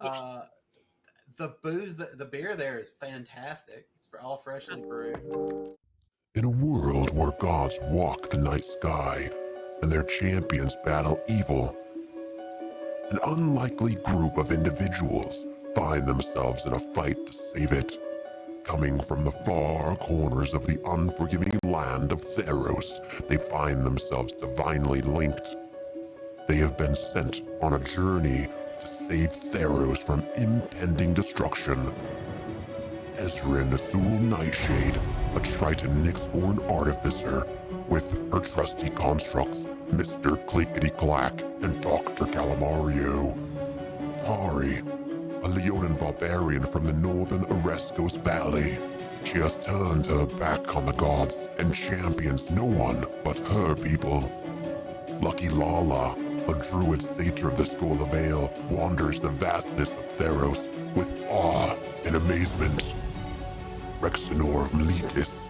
Uh, the beer there is fantastic. It's all freshly brewed. In a world where gods walk the night sky and their champions battle evil, an unlikely group of individuals find themselves in a fight to save it. Coming from the far corners of the unforgiving land of Theros, they find themselves divinely linked. They have been sent on a journey to save Theros from impending destruction. Ezrin Azul Nightshade, a Triton Nyx-born artificer, with her trusty constructs, Mr. Clickety-Clack and Dr. Calamario. Tari, a Leonin barbarian from the northern Oreskos Valley. She has turned her back on the gods and champions no one but her people. Lucky Lala, a druid satyr of the Skull of Ale, wanders the vastness of Theros with awe and amazement. Rexenor of Meletis,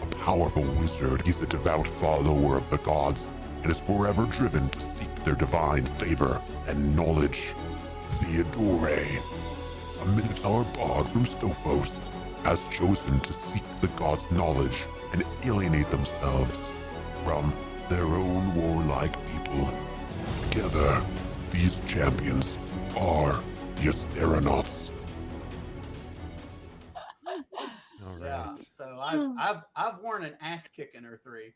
a powerful wizard, he's a devout follower of the gods and is forever driven to seek their divine favor and knowledge. Theodore, a Minotaur bard from Stophos, has chosen to seek the gods' knowledge and alienate themselves from their own warlike people. Together, these champions are the Asteronauts. All Yeah. right. So I've worn an ass kicking or three.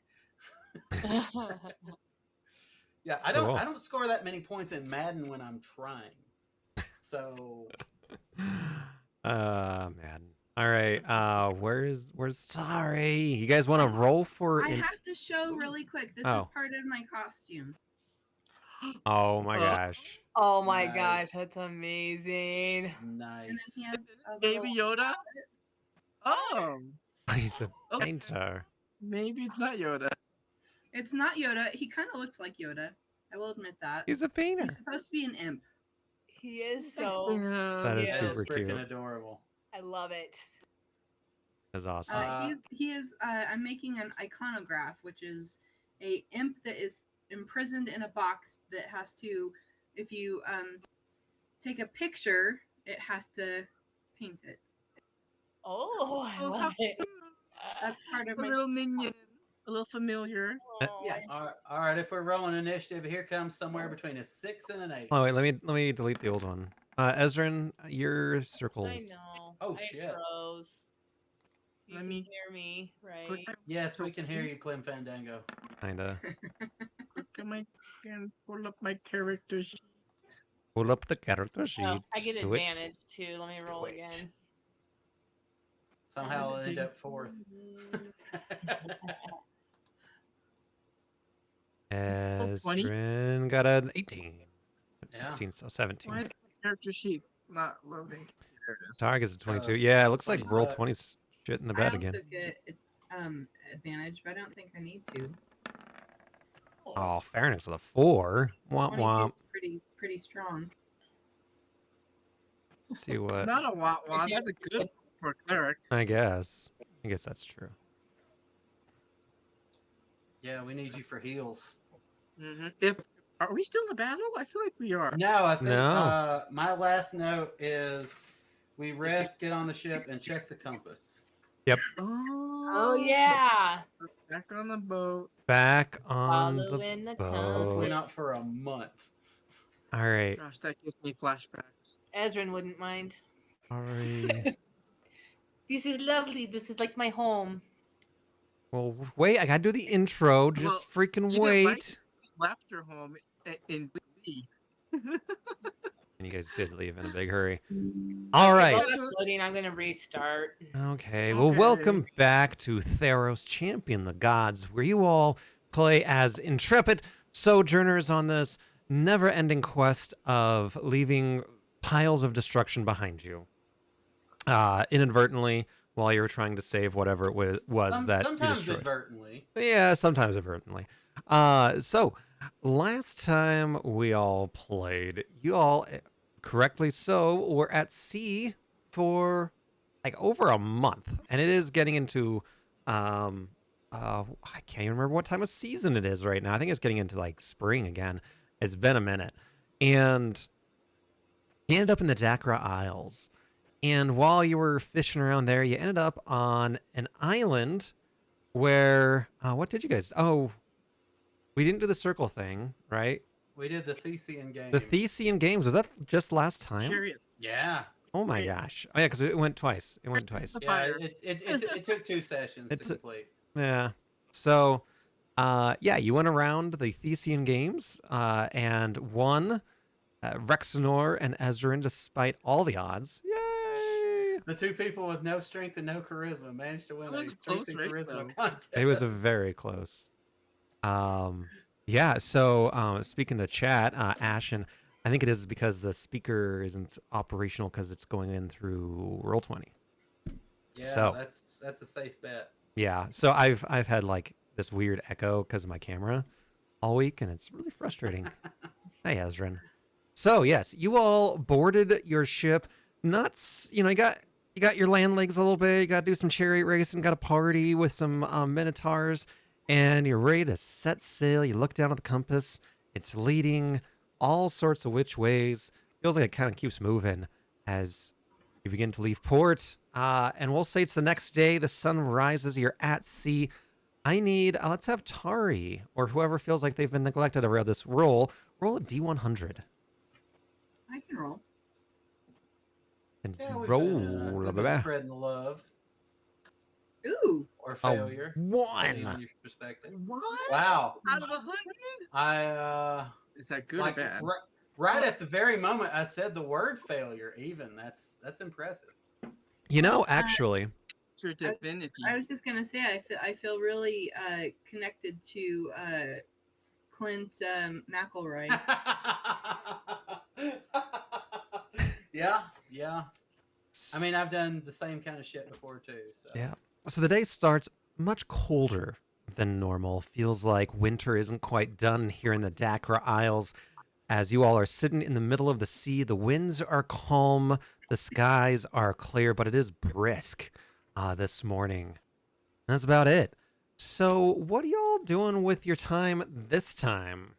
Yeah, I Cool. don't score that many points in Madden when I'm trying. So Man. All right. Where's Tari? You guys want to roll for? I have to show really quick. This is Oh. part of my costume. Oh my gosh. Oh my Nice. gosh, that's amazing. nice. And then he has a Baby little- Yoda? Oh, He's a painter. maybe it's not Yoda. It's not Yoda. He kind of looks like Yoda. I will admit that. He's a painter. He's supposed to be an imp. He is so. That is Yeah. super freaking cute. adorable. I love it. That's awesome. He is. I'm making an iconograph, which is a imp that is imprisoned in a box that has to, if you take a picture, it has to paint it. Oh, I Oh, love how it. cute. That's part A of my. little minion. A little familiar. Oh, Yes. All right, if we're rolling initiative, here comes somewhere between a 6 and an 8. Oh wait, let me delete the old one. Ezrin, your circles. I know. Oh, I shit. froze. You Let can me hear me, right? Click Yes, we can hear you, Clem Fandango. Kinda. at my and pull up my character sheet. Pull up the character sheet. Oh, I get Do it. advantage too. Let me roll it. again. Somehow I'll end up 4th. Ezrin got an 18. Yeah. 16, so 17. Why is my character sheet not loading? There it is. Target's a 22. Uh, Yeah, it looks like 20 roll sucks. 20's shit in the I bed also again. get advantage, but I don't think I need to. Oh, fairness of the 4. Womp 22 womp. is pretty strong. Let's see what. Not a wah. That's a good for a cleric. I guess that's true. Yeah, we need you for heals. If are we still in the battle? I feel like we are. No, I think No. my last note is we rest, get on the ship, and check the compass. Oh yeah. Back on the boat. Back on Follow the in the boat. Hopefully compass. not for a month. All right. Gosh, that gives me flashbacks. Ezrin wouldn't mind. All right. This is lovely. This is like my home. Well, wait. I gotta do the intro. Just freaking you wait. didn't like left her home in B. And you guys did leave in a big hurry. All right. While it's loading, I'm gonna restart. Okay, well, welcome back to Theros Champion the Gods, where you all play as intrepid sojourners on this never-ending quest of leaving piles of destruction behind you. Inadvertently, while you were trying to save whatever it was that you Sometimes destroyed. inadvertently. Yeah, sometimes inadvertently. So, last time we all played, you all, correctly so, were at sea for like over a month, and it is getting into I can't even remember what time of season it is right now. I think it's getting into like spring again. It's been a minute, and You ended up in the Dakra Isles. And while you were fishing around there, you ended up on an island where, what did you guys? Oh, we didn't do the circle thing, right? We did the Thesean game. The Thesean games, was that just last time? Chariots. Yeah. Oh my Right. gosh. Oh yeah, because it went twice. It went twice. The Yeah, fire. it took 2 sessions to It's a- complete. Yeah. So, yeah, you went around the Thesean games and won Rexenor and Ezrin despite all the odds. Yay! The 2 people with no strength and no charisma managed to win It was a a strength close and race, charisma though. contest. It was a very close. Yeah, so speaking to chat, Ashen, I think it is because the speaker isn't operational because it's going in through Roll20. Yeah, So- that's a safe bet. Yeah, so I've had like this weird echo because of my camera all week, and it's really frustrating. Hey, Ezrin. So yes, you all boarded your ship. Nuts, you got your land legs a little bit. You got to do some chariot racing. Got a party with some minotaurs, and you're ready to set sail. You look down at the compass. It's leading all sorts of which ways. Feels like it kind of keeps moving as you begin to leave port. And we'll say it's the next day. The sun rises. You're at sea. I need, let's have Tari or whoever feels like they've been neglected around this roll a D100. I can roll. And Yeah, we've roll. been spreading the love Ooh. or A failure. depending on 1. your perspective. What? Wow. Out of 100? I Is that good like or bad? right at the very moment I said the word failure. Even that's impressive. You know, actually, It's your divinity. I was just gonna say I feel really connected to Clint McElroy. Yeah. I mean, I've done the same kind of shit before too. So yeah. So the day starts much colder than normal. Feels like winter isn't quite done here in the Dakra Isles. As you all are sitting in the middle of the sea, the winds are calm, the skies are clear, but it is brisk this morning. That's about it. So, what are y'all doing with your time this time?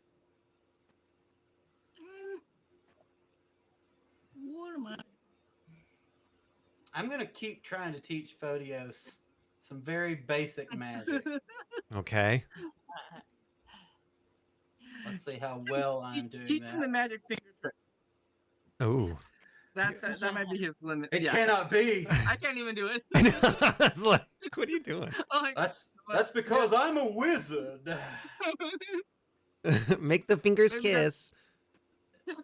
What am I? I'm gonna keep trying to teach Photios some very basic magic. Okay. Let's see how well I'm doing Teaching the that. magic finger trick. Oh. That might be his limit. It yeah. cannot be. I can't even do it. I know. I was like, what are you doing? Oh my That's because I'm a wizard. Make the fingers Maybe that's- kiss.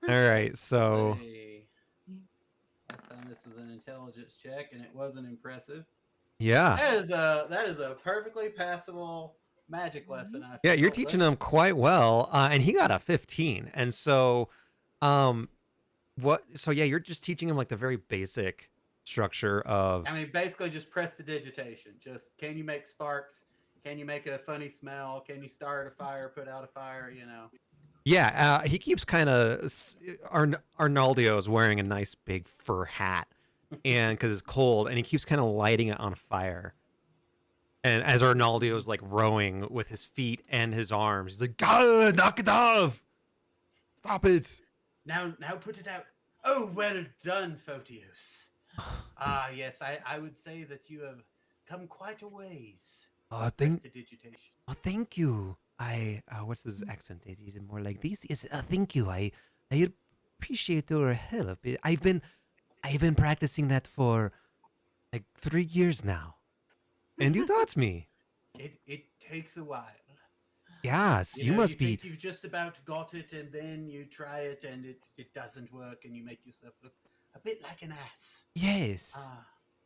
All right, so Let's see. Last time this was an intelligence check, and it wasn't impressive. yeah. That is a perfectly passable magic lesson. I Yeah, you're feel, teaching but- him quite well, and he got a 15. And so, what? So yeah, you're just teaching him like the very basic structure of. I mean, basically, just prestidigitation. Just can you make sparks? Can you make a funny smell? Can you start a fire? Put out a fire? You know. Yeah, he keeps kind of. Arnaldo is wearing a nice big fur hat, and because it's cold, and he keeps kind of lighting it on fire. And as Arnaldo is like rowing with his feet and his arms, he's like, "God, knock it off! Stop it!" Now put it out. Oh, well done, Photios. Ah, yes, I would say that you have come quite a ways. Oh, thank Prestidigitation. you. What's his accent? Is it more like this? Yes, thank you. I appreciate your help. I've been practicing that for like 3 years now, and you taught me. It takes a while. Yes, you know, must be. think you've just about got it, and then you try it, and it doesn't work, and you make yourself look a bit like an ass. Yes, Ah,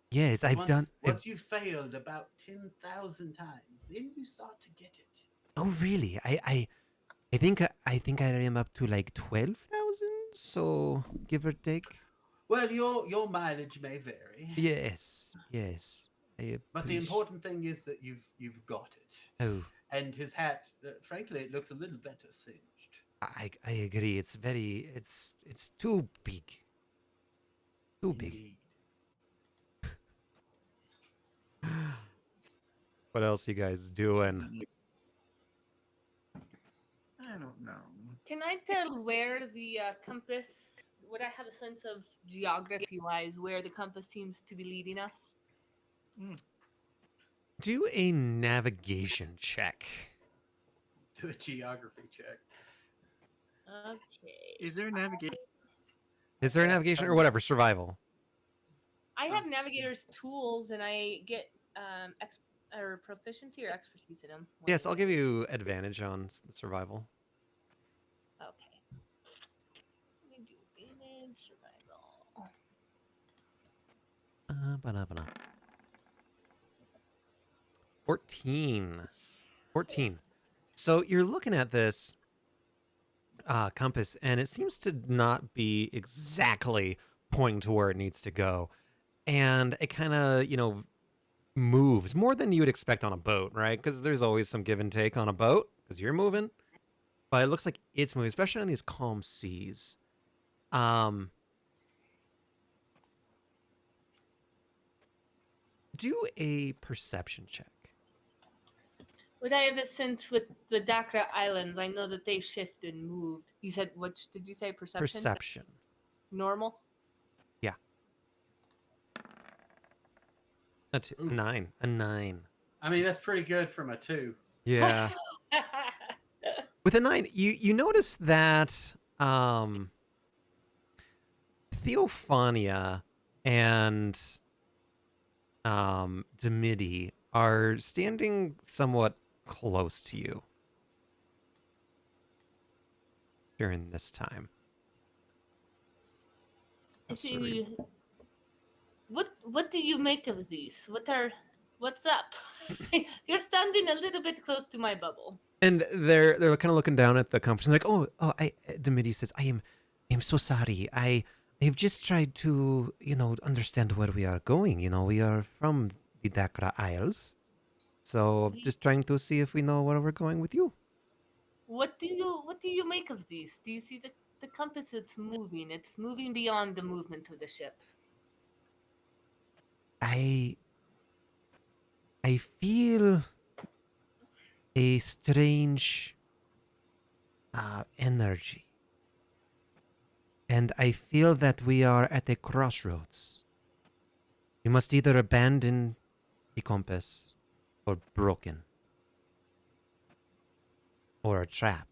yes. I've done. Once you failed about 10,000 times, then you start to get it. Oh, really? I think I am up to like 12,000. So give or take. Well, your mileage may vary. Yes. But the important thing is that you've got it. Oh, And his hat, frankly, it looks a little better singed. I agree. It's too big. Too big. Indeed. What else you guys doing? I don't know. Can I tell where the compass would I have a sense of geography-wise where the compass seems to be leading us? Do a navigation check. Do a geography check. Okay. Is there navigation? Is there a Yes, navigation or tons. whatever? Survival. I have navigator's tools, and I get or proficiency or expertise in them. Yes, I'll give you advantage on survival. Okay. Let me do advantage survival. Ba-da-ba-da. 14. So you're looking at this compass, and it seems to not be exactly pointing to where it needs to go. And it kind of, moves more than you would expect on a boat, right? Because there's always some give and take on a boat because you're moving. But it looks like it's moving, especially on these calm seas. Do a perception check. Would I have a sense with the Dakra Islands? I know that they shifted and moved. You said, which did you say? Perception? Perception. Normal? Yeah. A 9. A 9. I mean, that's pretty good from a 2. Yeah. With a 9, you notice that Theophania and Demidi are standing somewhat close to you during this time. What do you make of these? What's up? You're standing a little bit close to my bubble. And they're kind of looking down at the compass, like, Demidi says, I am so sorry. I've just tried to, understand where we are going. We are from the Dakra Isles. So just trying to see if we know where we're going with you. What do you make of these? Do you see the compass? It's moving beyond the movement of the ship. I feel a strange energy. And I feel that we are at a crossroads. We must either abandon the compass or broken. Or a trap.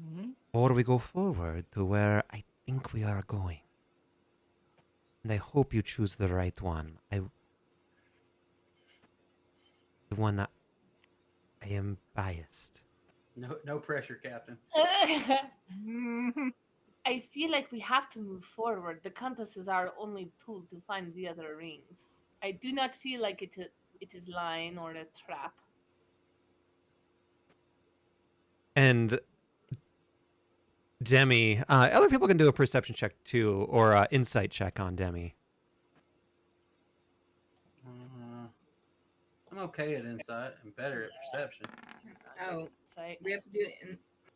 Mm-hmm. Or we go forward to where I think we are going. And I hope you choose the right one. The one that I am biased. No pressure, Captain. Mm-hmm. I feel like we have to move forward. The compass is our only tool to find the other rings. I do not feel like it is lying or a trap. And Demi, other people can do a perception check too, or insight check on Demi. I'm okay at insight. I'm better at perception. Oh, Insight. we have to do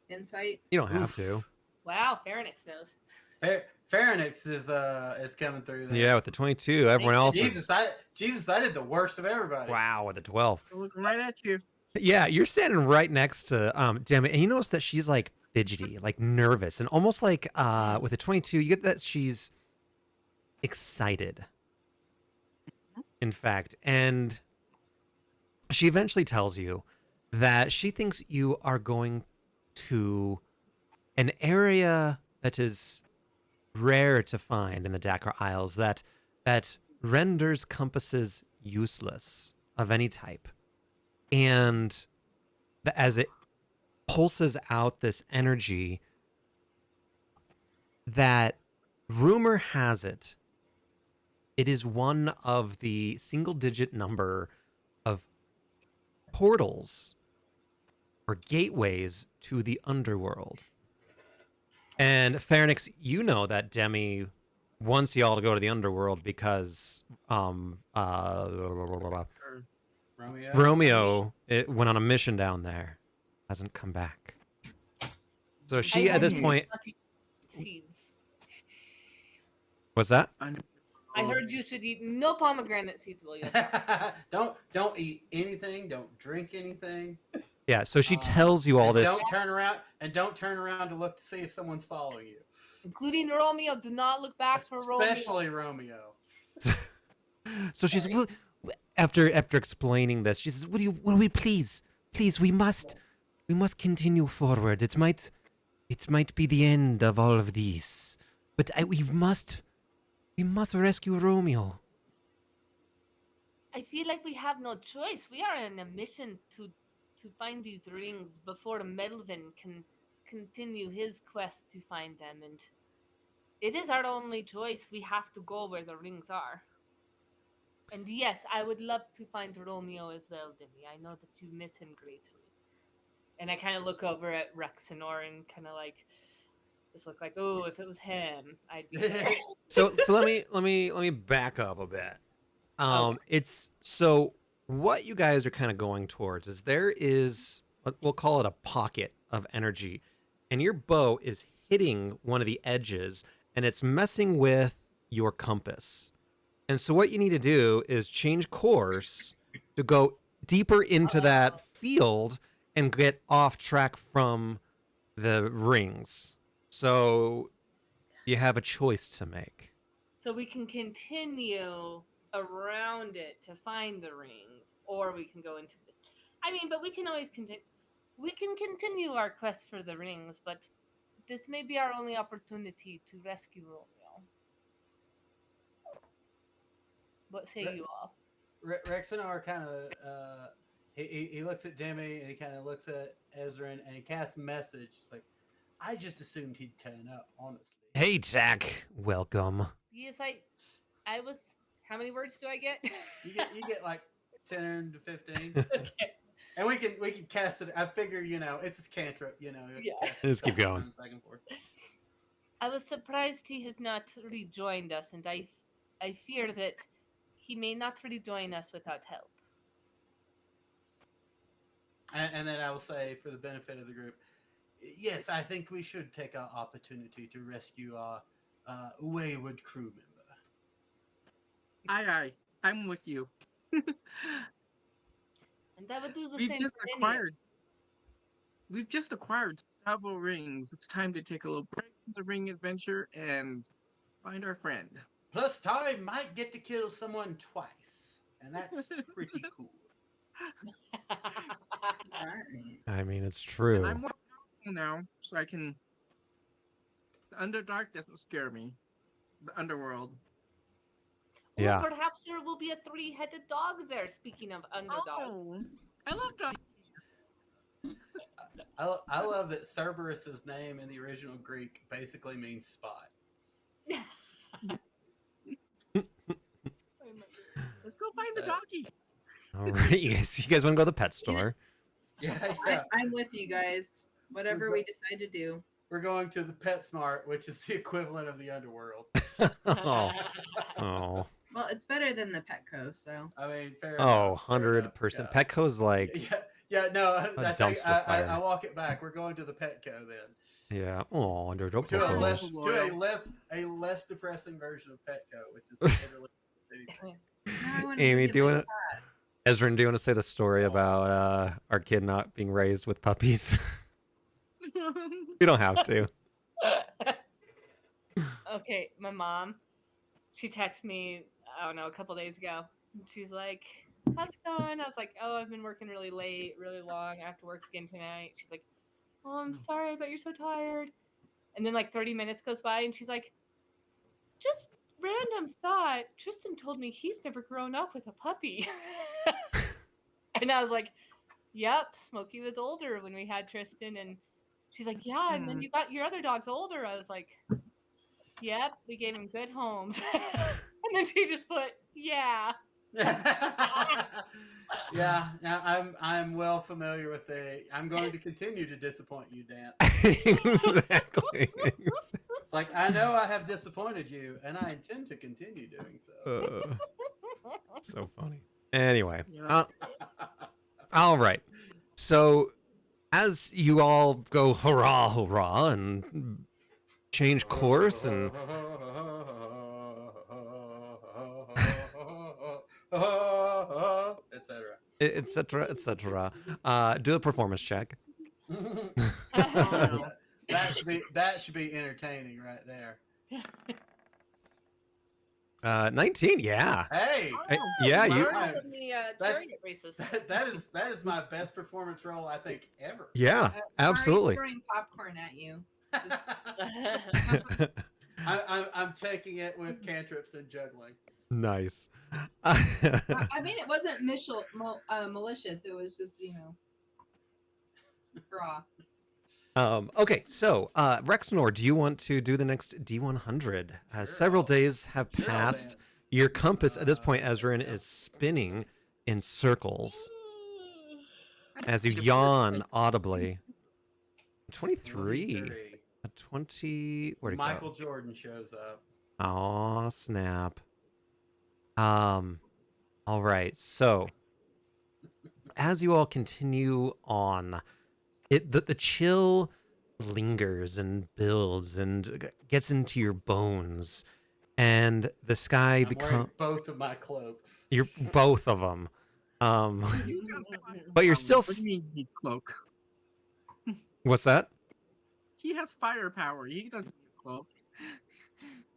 insight. You don't have to. Wow, Pharynx knows. Pharynx is coming through there. Yeah, with the 22, everyone else Jesus, I did the worst of everybody. Wow, with the 12. Looking right at you. Yeah, you're standing right next to Demi, and you notice that she's like fidgety, like nervous, and almost like with the 22, you get that she's excited. In fact, and she eventually tells you that she thinks you are going to an area that is rare to find in the Dakar Isles that renders compasses useless of any type. And as it pulses out this energy, that rumor has it, it is one of the single-digit number of portals or gateways to the underworld. And Pharynx, you know that Demi wants y'all to go to the underworld because Romeo went on a mission down there, hasn't come back. So she at this point. Seeds. What's that? I heard you should eat no pomegranate seeds, William. Don't eat anything. Don't drink anything. Yeah, so she tells you all this. Don't turn around to look to see if someone's following you. including Romeo. Do not look back for Romeo. Especially Romeo. So she says, "Well, after explaining this, she says, will we please, we must continue forward. It might be the end of all of these, but we must rescue Romeo." I feel like we have no choice. We are on a mission to find these rings before Melvin can continue his quest to find them, and it is our only choice. We have to go where the rings are. And yes, I would love to find Romeo as well, Demi. I know that you miss him greatly. And I kind of look over at Rexenor and kind of like just look like, oh, if it was him, I'd be there. So let me back up a bit. It's so what you guys are kind of going towards is there is, we'll call it a pocket of energy, and your bow is hitting one of the edges and it's messing with your compass. And so what you need to do is change course to go deeper into that field and get off track from the rings. So you have a choice to make. So we can continue around it to find the rings, or we can go into the... I mean, but we can always continue. We can continue our quest for the rings, but this may be our only opportunity to rescue Romeo. What say you all? Rexenor kind of he looks at Demi and he kind of looks at Ezrin and he casts a message. It's like, I just assumed he'd turn up, honestly. Hey, Zach, welcome. Yes, I was... How many words do I get? You get like 10 to 15. Okay. And we can cast it. I figure, it's a cantrip, Yeah. Just keep going. Back and forth. I was surprised he has not rejoined us, and I fear that he may not rejoin us without help. And then I will say, for the benefit of the group, yes, I think we should take our opportunity to rescue our wayward crew member. Aye, I'm with you. And I would do the We've same just for any of acquired. We've just acquired several rings. It's time to take a little break from the ring adventure and find our friend. Plus, Tari might get to kill someone twice, and that's pretty cool. I mean, it's And true. I'm more powerful now, so I can. The Underdark doesn't scare me. The Underworld. Or Yeah. perhaps there will be a 3-headed dog there, speaking of underdogs. Oh, I love dogs. I love that Cerberus's name in the original Greek basically means spot. Let's go find the doggy. All right, you guys want to go to the pet store? Yeah. I'm with you guys. Whatever we decide to do. We're going to the PetSmart, which is the equivalent of the Underworld. Oh. Oh. Well, it's better than the Petco, so. I mean, fair Oh, enough. fair 100%. enough, Petco's like, no, a dumpster fire. I walk it back. We're going to the Petco then. yeah. Oh, under To a Petco. less depressing version of Petco, which is literally anything. I wanna Amy, be do you like want to? Ezra, do you want to say the story about our kid not being raised with puppies? You don't have to. Okay, my mom, she texted me, I don't know, a couple days ago. She's like, how's it going? I was like, oh, I've been working really late, really long. I have to work again tonight. She's like, oh, I'm sorry, but you're so tired. And then like 30 minutes goes by and she's like, just random thought. Tristan told me he's never grown up with a puppy. And I was like, yep, Smokey was older when we had Tristan. And she's like, yeah, and then you got your other dogs older. I was like, yep, we gave him good homes. And then she just put, yeah. Yeah, I'm well familiar with I'm going to continue to disappoint you, Dan. Exactly. It's like, I know I have disappointed you, and I intend to continue doing so. So funny. Anyway, Yeah. all right. So, as you all go hurrah, hurrah, and change course and etc. etc., do a performance check. Oh, that should be entertaining right there. 19, yeah. Hey, Yeah, you. learned from the That's chariot races. that is my best performance roll I think ever. Yeah, absolutely. Throwing popcorn at you. I'm taking it with cantrips and juggling. Nice. I mean, it wasn't malicious. It was just, raw. Okay, so Rexnor, do you want to do the next D100? Sure, Several I'll- days have sure, I'll passed. dance. Your compass at this point, Ezrin, is spinning in circles as you yawn audibly. 23. A 20. Where'd it Michael go? Jordan shows up. Oh, snap. All right. So, as you all continue on, the chill lingers and builds and gets into your bones, and the sky I'm becomes. wearing both of my cloaks. You're both of them. You got But you're still. What do you mean he's cloak? What's that? He has firepower. He doesn't need a cloak.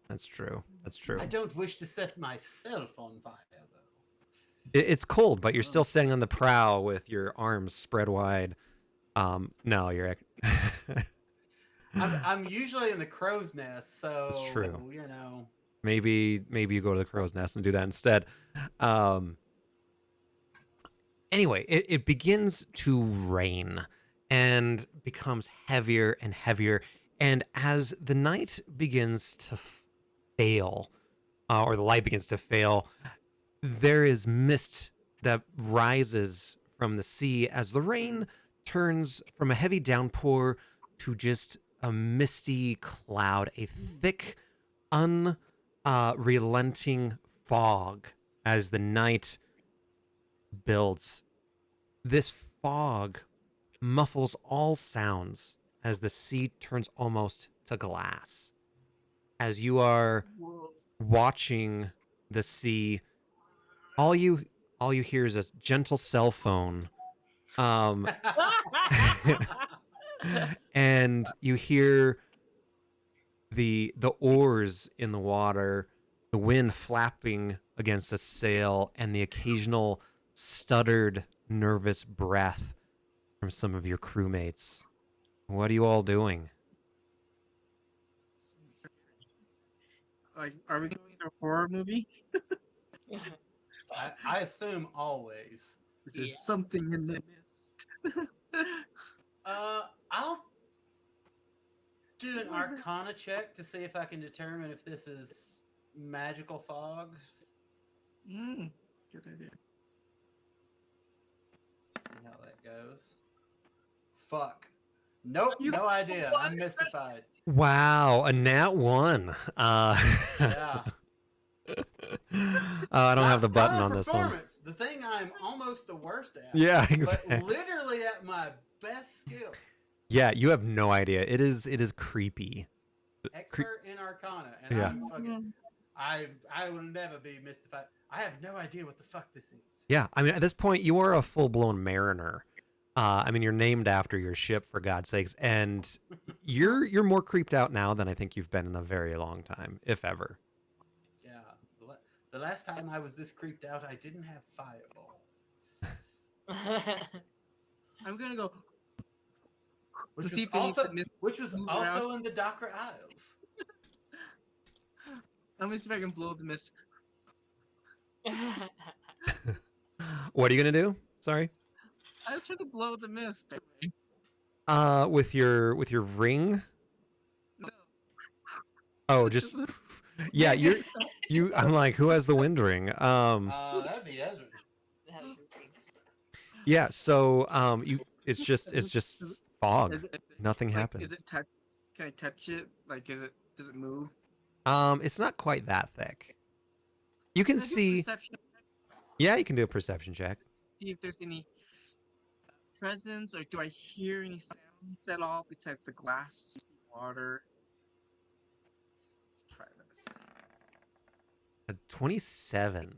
That's true. That's true. I don't wish to set myself on fire, though. It's cold, but you're still standing on the prow with your arms spread wide. No, you're. I'm usually in the crow's nest, so It's true. Maybe you go to the crow's nest and do that instead. Anyway, it begins to rain and becomes heavier and heavier. And as the night begins to fail, or the light begins to fail, there is mist that rises from the sea as the rain turns from a heavy downpour to just a misty cloud, a thick, unrelenting fog as the night builds. This fog muffles all sounds as the sea turns almost to glass. As you are watching the sea, all you hear is a gentle cell phone. And you hear the oars in the water, the wind flapping against the sail, and the occasional stuttered, nervous breath from some of your crewmates. What are you all doing? Like, are we going to a horror movie? I assume always. There's something in the mist. I'll do an Arcana check to see if I can determine if this is magical fog. Good idea. See how that goes. Fuck. Nope, no idea. I'm mystified. Wow, a nat 1. Yeah. I don't have the button Not on this one. performance, the thing I'm almost the worst at. Yeah, But exactly. literally at my best skill. Yeah, you have no idea. It is creepy. Expert in Arcana. And Yeah. I'm fucking, I will never be mystified. I have no idea what the fuck this is. Yeah, I mean, at this point, you are a full-blown mariner. I mean, you're named after your ship, for God's sakes, and you're more creeped out now than I think you've been in a very long time, if ever. Yeah. The last time I was this creeped out, I didn't have Fireball. I'm gonna go. Which To see was if any mist moves also around. in the Dakra Isles. Let me see if I can blow the mist. What are you gonna do? Sorry. I was trying to blow the mist. With your ring. No. Oh, just yeah. You. I'm like, who has the wind ring? That'd be Ezra. Yeah. So it's just fog. Is it, Nothing like, happens. Is it touch? Can I touch it? Like, does it move? It's not quite that thick. You can Can I do a see. perception? Yeah, you can do a perception check. See if there's any presence, or do I hear any sounds at all besides the glass, water? Let's try this. A 27.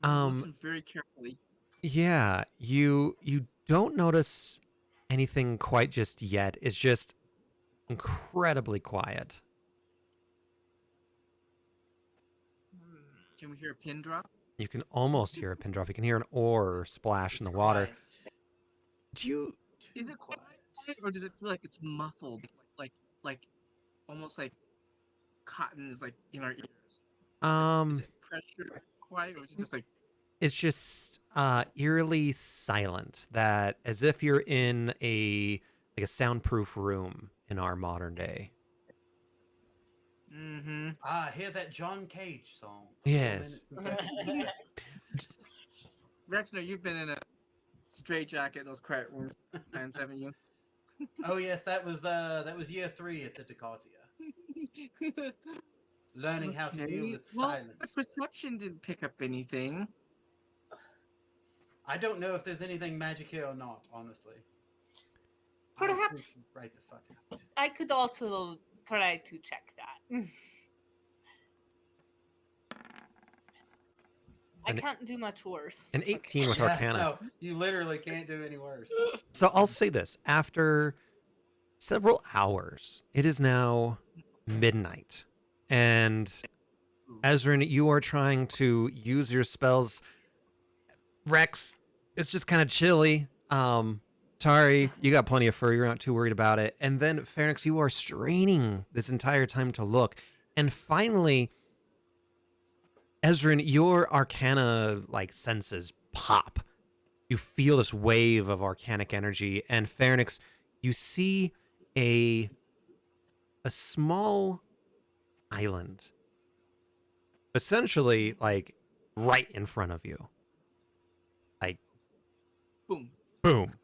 Listen very carefully. Yeah, you don't notice anything quite just yet. It's just incredibly quiet. Can we hear a pin drop? You can almost hear a pin drop. You can hear an oar splash in the It's water. quiet. Do you? Is Too it quiet, or does it feel like it's muffled, like almost like cotton is like in our ears? Is it pressure quiet, or is it just like It's just eerily silent, that as if you're in a soundproof room in our modern day. mm-hmm? Ah, hear that John Cage song. Yes. 4 minutes and 33 seconds. Rexner, you've been in a straitjacket those quiet rooms times, haven't you? Oh yes, that was year 3 at the Decatia. Learning how to deal Okay, with well, silence. the perception didn't pick up anything. I don't know if there's anything magic here or not, honestly. I Perhaps think right the fuck out. I could also try to check that. I An- can't do much worse. An 18 with Yeah, Arcana. no, you literally can't do any worse. So I'll say this. After several hours, it is now midnight. And Ezrin, you are trying to use your spells. Rex, it's just kind of chilly. Tari, you got plenty of fur. You're not too worried about it. And then Pharynx, you are straining this entire time to look. And finally, Ezrin, your arcana senses pop. You feel this wave of arcanic energy, and Pharynx, you see a small island, essentially right in front of you. Boom. Boom,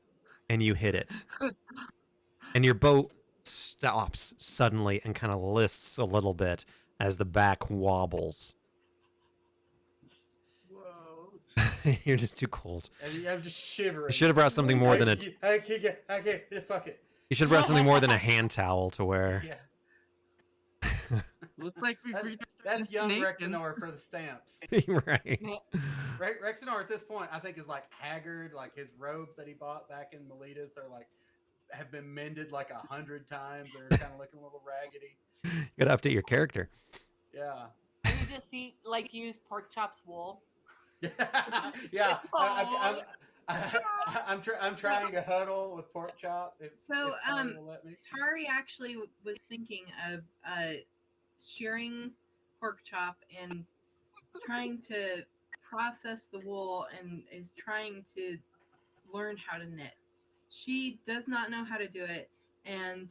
and you hit it, and your boat stops suddenly and kind of lists a little bit as the back wobbles. Whoa. You're just too cold. I'm just shivering. You should have brought something more than a. I can't, fuck it. You should have brought something more than a hand towel to wear. Yeah. Looks like we've reached our That's young destination. Rexenor for the stamps. Right. Rexenor at this point, I think, is haggard. His robes that he bought back in Miletus are have been mended 100 times. They're kind of looking a little raggedy. You gotta update your character. Yeah. Maybe just eat use pork chops wool. Yeah. I'm trying to huddle with pork chop. If Tari will let me. Tari actually was thinking of shearing pork chop and trying to process the wool, and is trying to learn how to knit. She does not know how to do it, and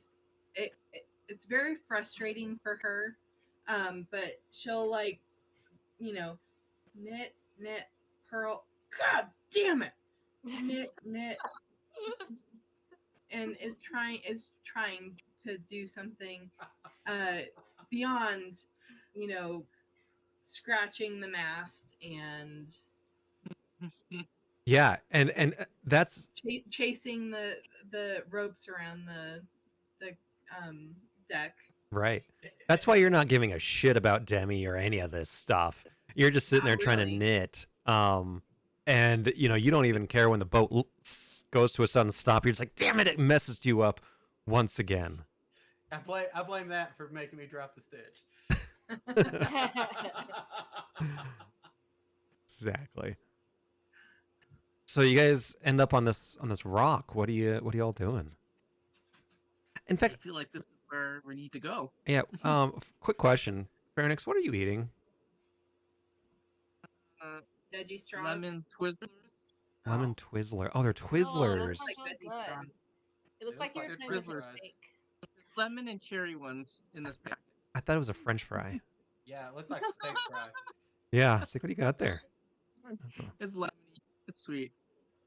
it's very frustrating for her. But she'll knit, purl. God damn it! Knit, and is trying to do something beyond, scratching the mast and Yeah, and that's chasing the ropes around the deck. right. That's why you're not giving a shit about Demi or any of this stuff. You're just sitting there Not trying to really. knit. And you don't even care when the boat goes to a sudden stop. You're just like, damn it, it messed you up once again. I blame that for making me drop the stitch. Exactly. So you guys end up on this rock. What are you all doing? In I fact, feel like this is where we need to go. yeah. Quick question, Pharynx, what are you eating? Veggie straws. Lemon Twizzlers. Lemon Twizzler. Oh, they're Twizzlers. Oh, Like so veggie straw. good. It looked They like look you were like trying to Twizzlers. steak. Lemon and cherry ones in this packet. I thought it was a French fry. Yeah, it looked like steak fry. Yeah, it's like, what do you got there? It's lemony. It's sweet.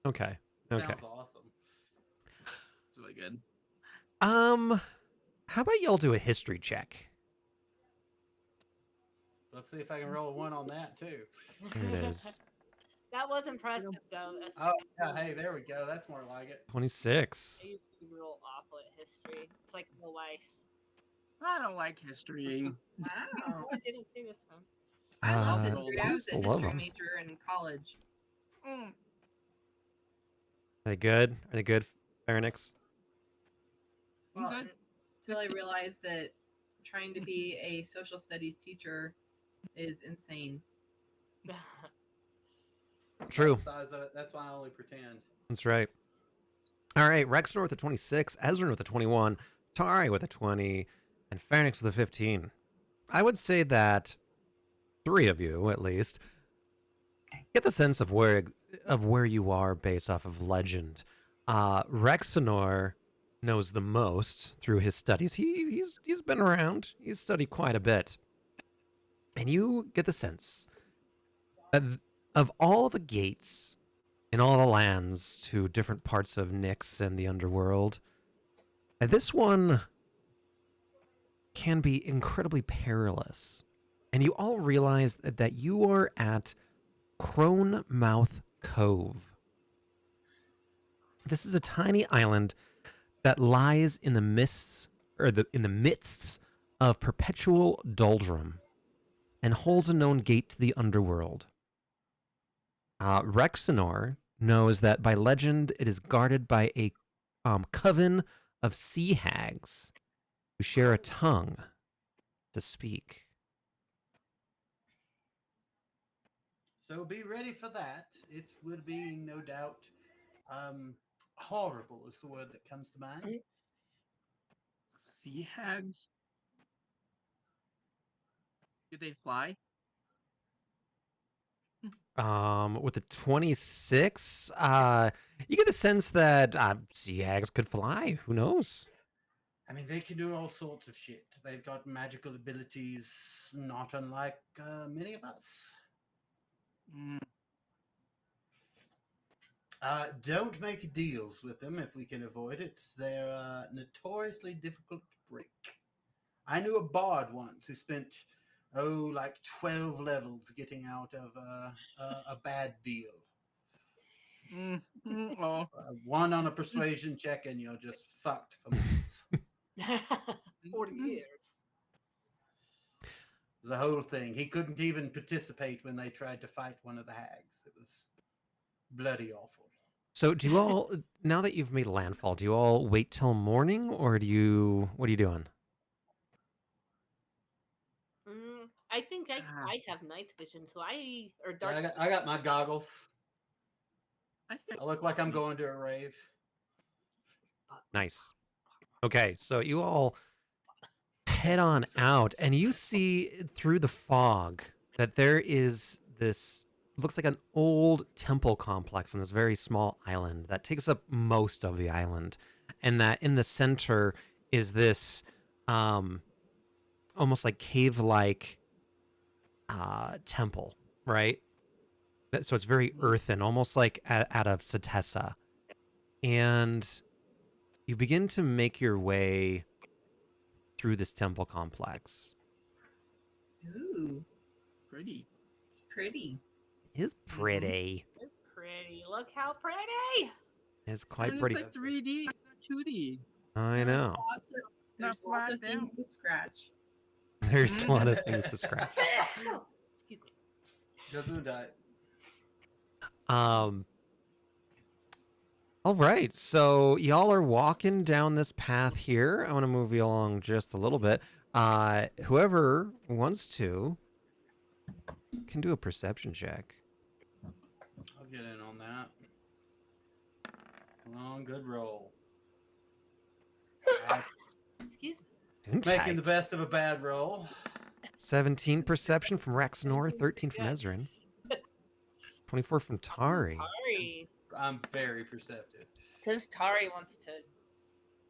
Okay. Sounds Okay. awesome. It's really good. How about y'all do a history check? Let's see if I can roll a 1 on that too. Here it is. That was impressive, though. Oh yeah, hey, there we go. That's more like it. 26. I used to be real awful at history. It's like real life. I don't like history. Wow. Oh, I didn't see this one. I love Uh, history. I was a I love history 'em. major in college. Mm. Are they good? Are they good, Pharynx? Well, good. until I realized that trying to be a social studies teacher is insane. True. That's the size of it. That's why I only pretend. That's right. All right, Rexnor with a 26, Ezrin with a 21, Tari with a 20, and Pharynx with a 15. I would say that 3 of you, at least, get the sense of where you are based off of legend. Rexnor knows the most through his studies. He's been around. He's studied quite a bit, and you get the sense of all the gates in all the lands to different parts of Nyx and the underworld. This one can be incredibly perilous. And you all realize that you are at Cronemouth Cove. This is a tiny island that lies in the midst of perpetual doldrum and holds a known gate to the underworld. Rexenor knows that by legend it is guarded by a coven of sea hags who share a tongue to speak. So be ready for that. It will be, no doubt, horrible is the word that comes to mind. Sea hags? Do they fly? With a 26, you get the sense that sea hags could fly. Who knows? I mean, they can do all sorts of shit. They've got magical abilities not unlike many of us. Mm. Don't make deals with them if we can avoid it. They're notoriously difficult to break. I knew a bard once who spent, like 12 levels getting out of a bad deal. Oh. One on a persuasion check and you're just fucked for months. 40 years. The whole thing. He couldn't even participate when they tried to fight one of the hags. It was bloody awful. So do you all, now that you've made landfall, do you all wait till morning, or what are you doing? I think I have night vision, so or dark. Yeah, I got my goggles. I think I look like I'm going to a rave. Nice. Okay, so you all head on out, and you see through the fog that there is this, looks like an old temple complex on this very small island that takes up most of the island, and that in the center is this almost like cave-like temple, right? So it's very earthen, almost like out of Satessa. And you begin to make your way through this temple complex. Ooh, pretty. it's pretty. It's pretty. It's pretty. Look how pretty. It's quite And pretty. it's like 3D, it's not 2D. I know. There's Not lots of flat down. things to scratch. There's a lot of things to scratch. Excuse me. Doesn't die. All right, so y'all are walking down this path here. I want to move you along just a little bit. Whoever wants to can do a perception check. I'll get in on that. Come on, good roll. That's Excuse me. making the Insight. best of a bad roll. 17 perception from Raxnor, 13 from Yeah. Ezrin, 24 from Tari, Tari. I'm very perceptive. Because Tari wants to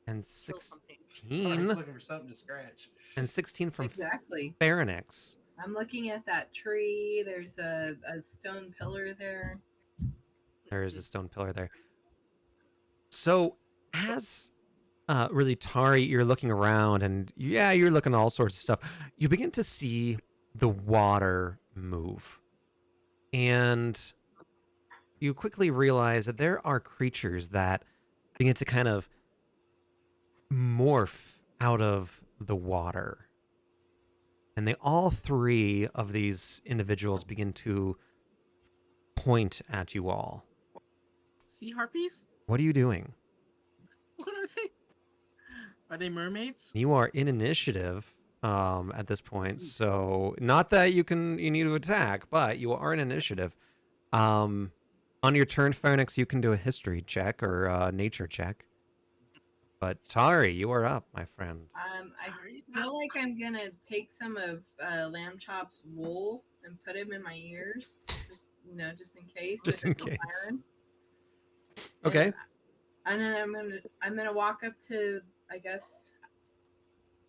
and kill something. 16 Tari's looking for something to scratch. and 16 from Exactly. Pharynx. I'm looking at that tree. There's a stone pillar there. There is a stone pillar there. So as really Tari, you're looking around, and yeah, you're looking at all sorts of stuff. You begin to see the water move, and you quickly realize that there are creatures that begin to kind of morph out of the water. And they, all 3 of these individuals begin to point at you all. Sea harpies? What are you doing? What are they? Are they mermaids? You are in initiative at this point, so not that you need to attack, but you are in initiative. On your turn, Phoenix, you can do a history check or a nature check. But Tari, you are up, my friend. I feel like I'm gonna take some of Lamb Chop's wool and put him in my ears, just in case. Just if in it's a case. siren. Okay. And then I'm gonna walk up to, I guess.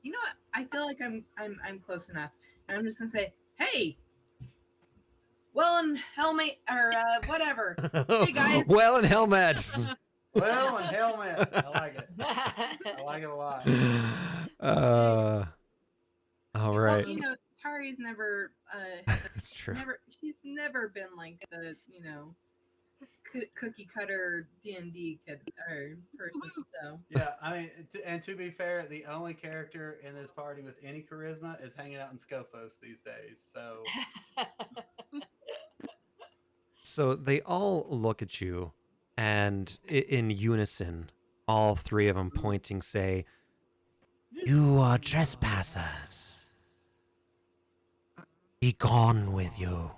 You know what? I feel like I'm close enough, and I'm just gonna say, "Hey, well, and helmet or whatever. Hey guys." Well, and helmet. Well, and helmet. I like it. I like it a lot. All Well, right. Tari's never It's true. she's never been like the cookie cutter DND kid or person. So Yeah, I mean, to be fair, the only character in this party with any charisma is hanging out in Skofos these days. So So they all look at you, and in unison, all three of them pointing say, "You are trespassers. Be gone with you."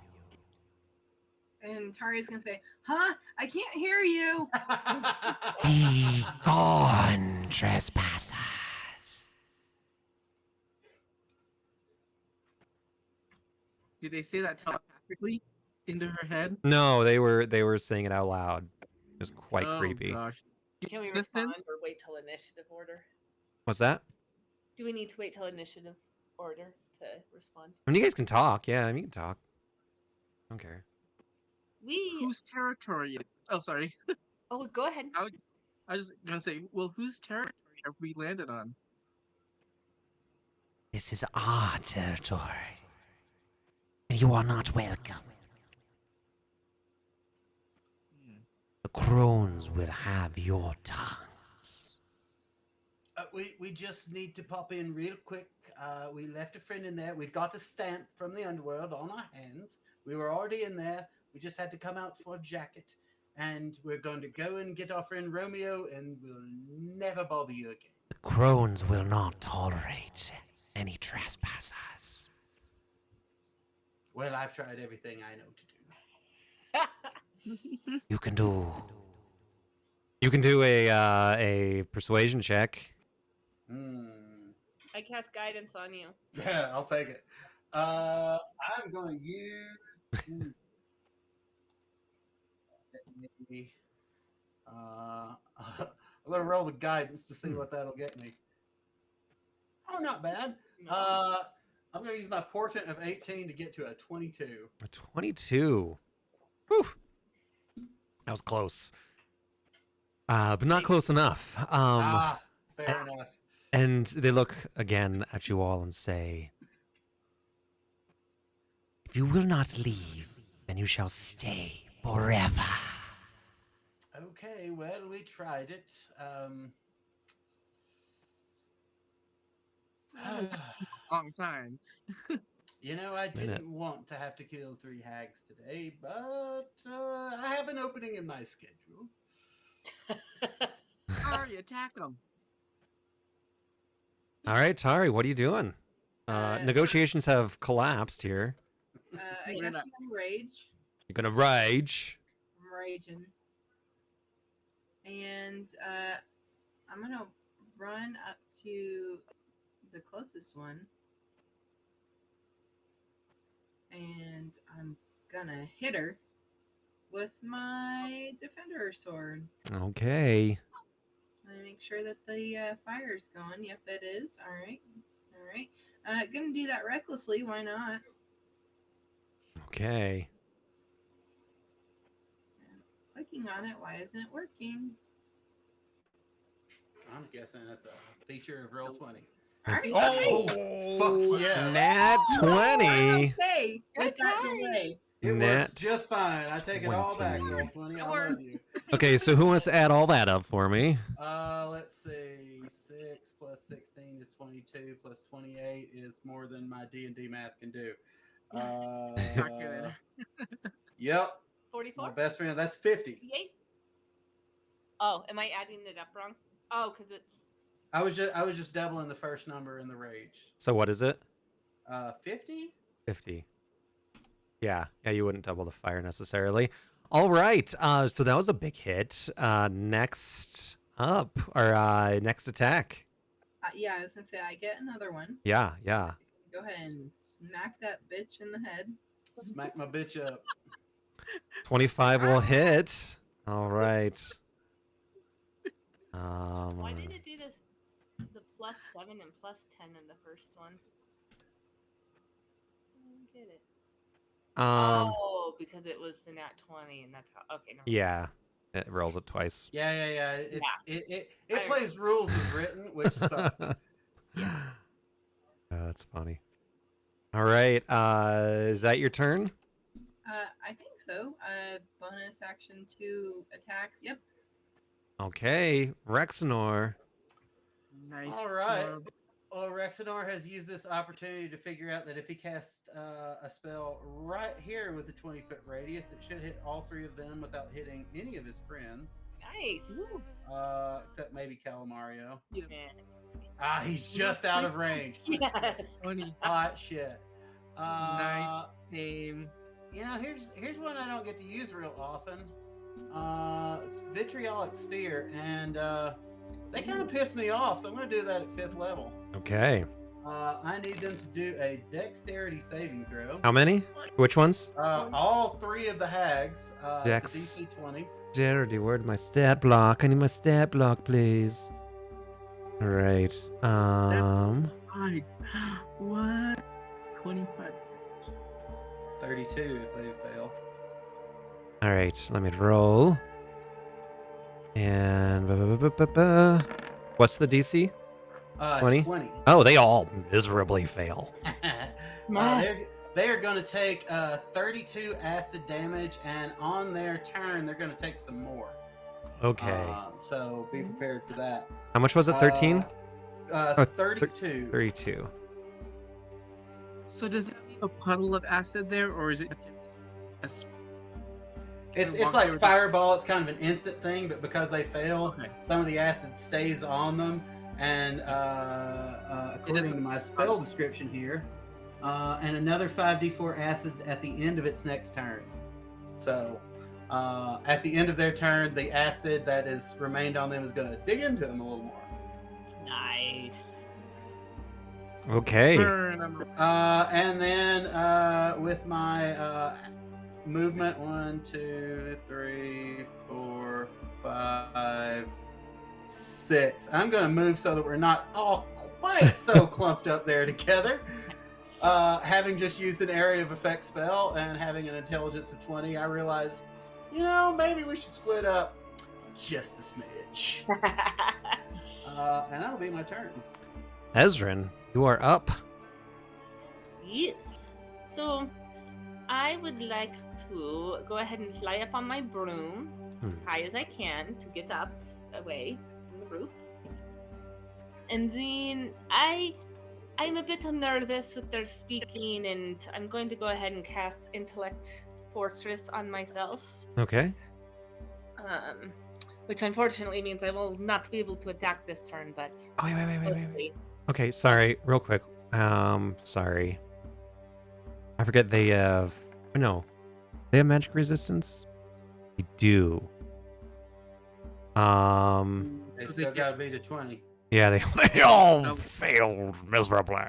and Tari's gonna say, "Huh? I can't hear you." Be gone, trespassers. Did they say that telepathically into her head? No, they were saying it out loud. It was quite Oh creepy. gosh. Can we Listen? respond or wait till initiative order? What's that? Do we need to wait till initiative order to respond? I mean, you guys can talk. Yeah, I mean, you can talk. I don't care. Whose territory is? Oh, sorry. Oh, go ahead. I was just gonna say, well, whose territory have we landed on? This is our territory, and you are not welcome. The crones will have your tongues. we just need to pop in real quick. We left a friend in there. We've got a stamp from the underworld on our hands. We were already in there. We just had to come out for a jacket. And we're going to go and get our friend Romeo, and we'll never bother you again. The crones will not tolerate any trespassers. Well, I've tried everything I know to do. You can do a persuasion check. I cast guidance on you. Yeah, I'll take it. I'm going to use. I'm going to roll the guidance to see what that'll get me. Oh, not bad. I'm going to use my portent of 18 to get to a 22. A 22. Whew. That was close. But not close enough. Fair enough. And they look again at you all and say, "If you will not leave, then you shall stay forever." Okay, well, we tried it. Long time. I didn't want to have to kill 3 hags today, but I have an opening in my schedule. Sorry, attack them. All right, Tari, what are you doing? Negotiations have collapsed here. I guess I'm gonna rage. You're gonna rage. I'm raging. And I'm gonna run up to the closest one. And I'm gonna hit her with my defender sword. Okay. I make sure that the fire's going. Yep, it is. All right. Gonna do that recklessly. Why not? Okay. Clicking on it. Why isn't it working? I'm guessing that's a feature of Roll20. That's, Fuck yeah. Nat 20. Okay. With that delay. It Nat works just fine. I take it all back, 20. Roll20. I love you. Okay, so who wants to add all that up for me? Let's see. 6 plus 16 is 22 plus 28 is more than my D&D math can do. Not good. Yep. 44? My best friend. That's 50. Yay. Oh, am I adding it up wrong? Oh, because it's I was just doubling the first number in the rage. So what is it? 50. 50. Yeah, you wouldn't double the fire necessarily. All right, so that was a big hit. Next up, or next attack. Yeah, I was gonna say I get another one. Yeah. Go ahead and smack that bitch in the head. Smack my bitch up. 25 will hit. All right. Why did it do this? The +7 and +10 in the first one. I don't get it. Oh, because it was the nat 20, and that's how. Okay, never mind. Yeah, it rolls it twice. Yeah. It plays rules as written, which suck. That's funny. All right, is that your turn? I think so. Bonus action 2 attacks. Yep. Okay, Rexenor. Nice. All right. job. Well, Rexenor has used this opportunity to figure out that if he casts a spell right here with a 20-foot radius, it should hit all three of them without hitting any of his friends. Nice. Except maybe Calamario. Yeah. Man. He's just out of range. Yes. Funny. Hot shit. Nice name. You know, here's one I don't get to use real often. It's Vitriolic Sphere, and they kind of piss me off, so I'm going to do that at 5th level. Okay. I need them to do a Dexterity saving throw. How many? Which ones? All 3 of the hags. Dex. DC 20. Dexterity. Where's my stat block? I need my stat block, please. All right. Fine. What? 25. 32 if they fail. All right. Let me roll. And what's the DC? 20? 20. Oh, they all miserably fail. They are going to take 32 acid damage, and on their turn, they're going to take some more. Okay. So be prepared for that. How much was it? 13? 32. 32. So does that leave a puddle of acid there, or is it just a It's like Fireball. It's kind of an instant thing, but because they fail, Okay. some of the acid stays on them. And according to my spell description here, and another 5d4 acids at the end of its next turn. So at the end of their turn, the acid that is remained on them is going to dig into them a little more. Nice. Okay. And then with my movement, 1, 2, 3, 4, 5, 6. I'm going to move so that we're not all quite so clumped up there together. Having just used an area of effect spell and having an intelligence of 20, I realized, maybe we should split up just a smidge. And that'll be my turn. Ezrin, you are up. Yes. So, I would like to go ahead and fly up on my broom as high as I can to get up away from the group. And then I'm a bit nervous with their speaking, and I'm going to go ahead and cast Intellect Fortress on myself. Okay. Which unfortunately means I will not be able to attack this turn, but Oh, wait. hopefully. Okay, sorry, real quick. Sorry. I forget they have... No. They have magic resistance? They do. They So still they got to beat a 20. Yeah, they all failed miserably.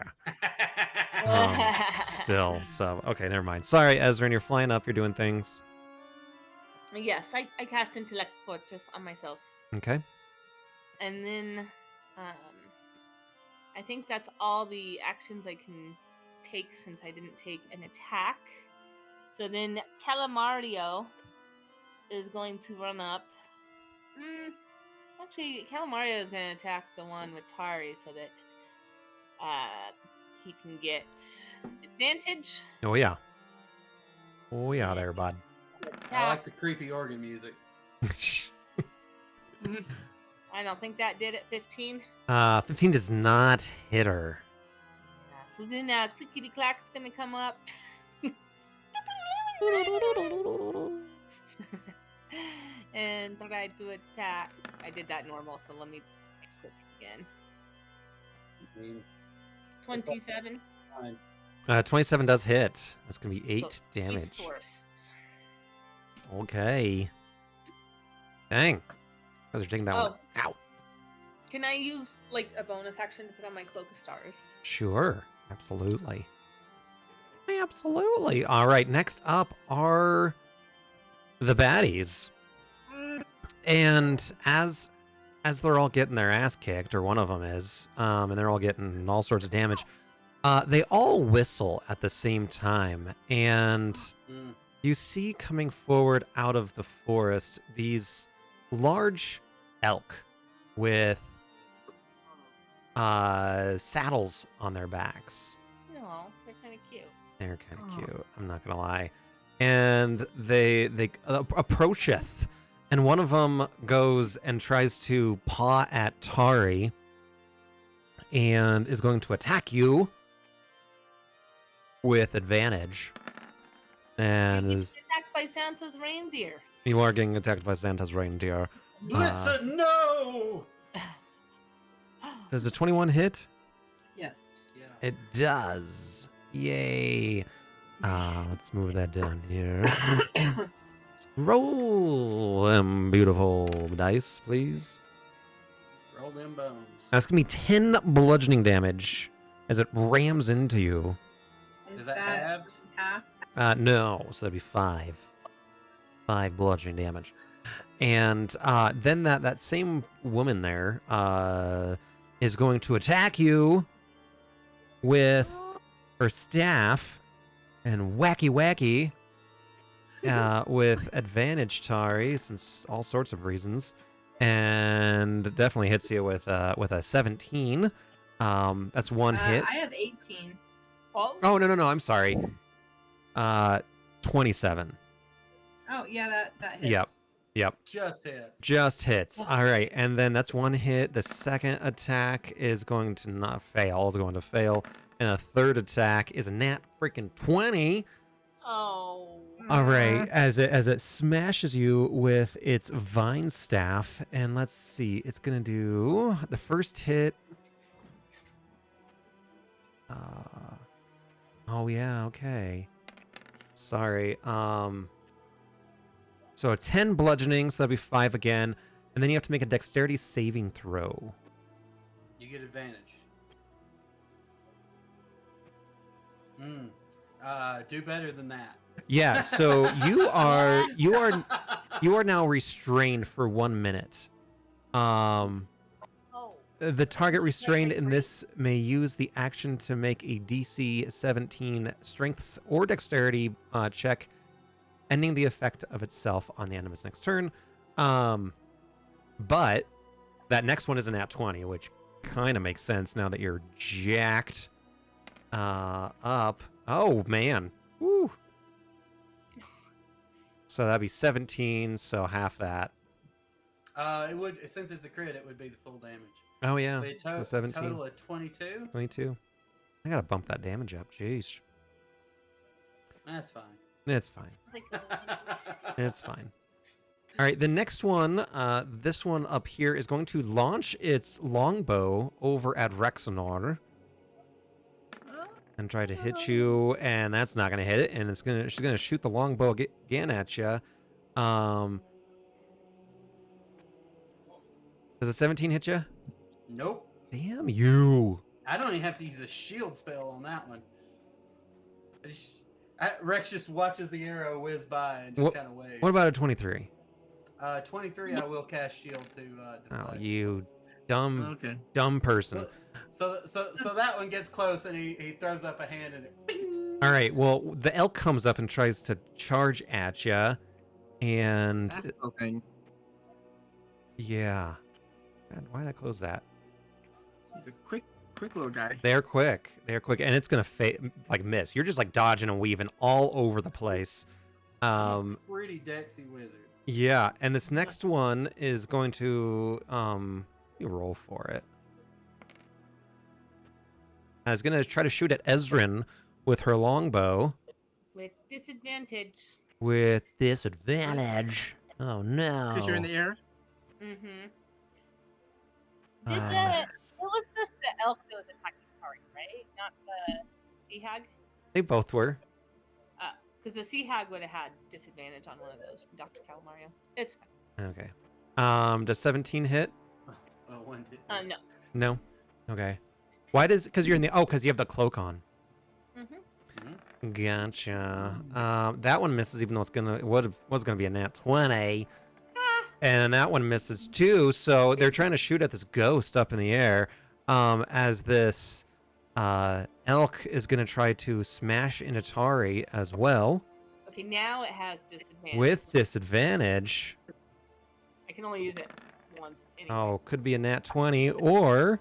Still, so... Okay, never mind. Sorry, Ezrin, you're flying up, you're doing things. Yes, I cast Intellect Fortress on myself. Okay. And then I think that's all the actions I can take since I didn't take an attack. So then Calamario is going to run up. Actually, Calamario is going to attack the one with Tari so that he can get advantage. Oh, yeah. Oh, yeah, there, bud. I like the creepy organ music. I don't think that did it. 15. 15 does not hit her. So then Clickety Clack's gonna come up. And try to attack. I did that normal, so let me click again. I mean, 27. fine. 27 does hit. That's gonna be So 8 damage. 8 force. Okay. Dang. Guys are taking that one. Oh. Ow. Can I use like a bonus action to put on my cloak of stars? Sure. Absolutely. Absolutely. All right. Next up are the baddies. And as they're all getting their ass kicked, or one of them is, and they're all getting all sorts of damage, they all whistle at the same time, and you see coming forward out of the forest these large elk with saddles on their backs. No, they're kind of cute. They're kind of cute. I'm not gonna lie. And they approacheth, and one of them goes and tries to paw at Tari, and is going to attack you with advantage. And He's attacked by Santa's reindeer. you are getting attacked by Santa's reindeer. Blitzer, no! Does a 21 hit? Yes. Yeah. It does. Yay. Let's move that down here. Roll them beautiful dice, please. Roll them bones. That's going to be 10 bludgeoning damage as it rams into you. Is that halved? half? No, so that'd be 5. 5 bludgeoning damage. And then that same woman there is going to attack you with her staff and wacky with advantage, Tari, since all sorts of reasons, and definitely hits you with a 17. That's one hit. I have 18. Oh no, I'm sorry. 27. Oh yeah, that hits. Yep. Just hits. All right, and then that's one hit. The second attack is going to not fail. Is going to fail, and a third attack is a nat freaking 20. Oh. All right, as it smashes you with its vine staff, and let's see, it's gonna do the first hit. Oh yeah, okay. Sorry. So a 10 bludgeoning, so that'll be 5 again, and then you have to make a dexterity saving throw. You get advantage. Do better than that. Yeah, so you are now restrained for 1 minute. Oh. The target restrained in this may use the action to make a DC 17 strengths or dexterity check, ending the effect of itself on the end of its next turn. But that next one is an at 20, which kind of makes sense now that you're jacked up. Oh man. Woo. So that'd be 17, so half that. It would, since it's a crit, it would be the full damage. Oh yeah. So So 17. Total of 22. 22. I gotta bump that damage up. Jeez. That's fine. It's fine. It's fine. All right, the next one, this one up here is going to launch its longbow over at Rexenor and try to hit you, and that's not gonna hit it, and she's gonna shoot the longbow again at you. Does a 17 hit you? Nope. Damn you! I don't even have to use a shield spell on that one. Rex just watches the arrow whiz by and just kind of waves. What about a 23? 23, I will cast shield to deflect. Oh, you dumb, Okay. dumb person. So that one gets close and he throws up a hand and it. Bing! All right. Well, the elk comes up and tries to charge at you, and That's the thing. yeah. God, why did I close that? He's a quick little guy. They're quick, and it's gonna miss. You're just like dodging and weaving all over the place. Pretty Dexy wizard. Yeah, and this next one is going to you roll for it. I was gonna try to shoot at Ezrin with her longbow. With disadvantage. With disadvantage. Oh no. Because you're in the air. Mm-hmm. Uh, Did was just the elk that was attacking Tari, right? Not the sea hag. They both were. Because the sea hag would have had disadvantage on one of those from Dr. Calamario. It's fine. Okay. Does 17 hit? Oh, one hit. No. No. Okay. Why does? Because you're in the. Oh, because you have the cloak on. Mm-hmm. Gotcha. That one misses, even though it's was gonna be a nat 20, and that one misses too. So they're trying to shoot at this ghost up in the air. As this elk is gonna try to smash into Tari as well. Okay, now it has disadvantage. With disadvantage. I can only use it once. Anyway. Oh, could be a nat 20 or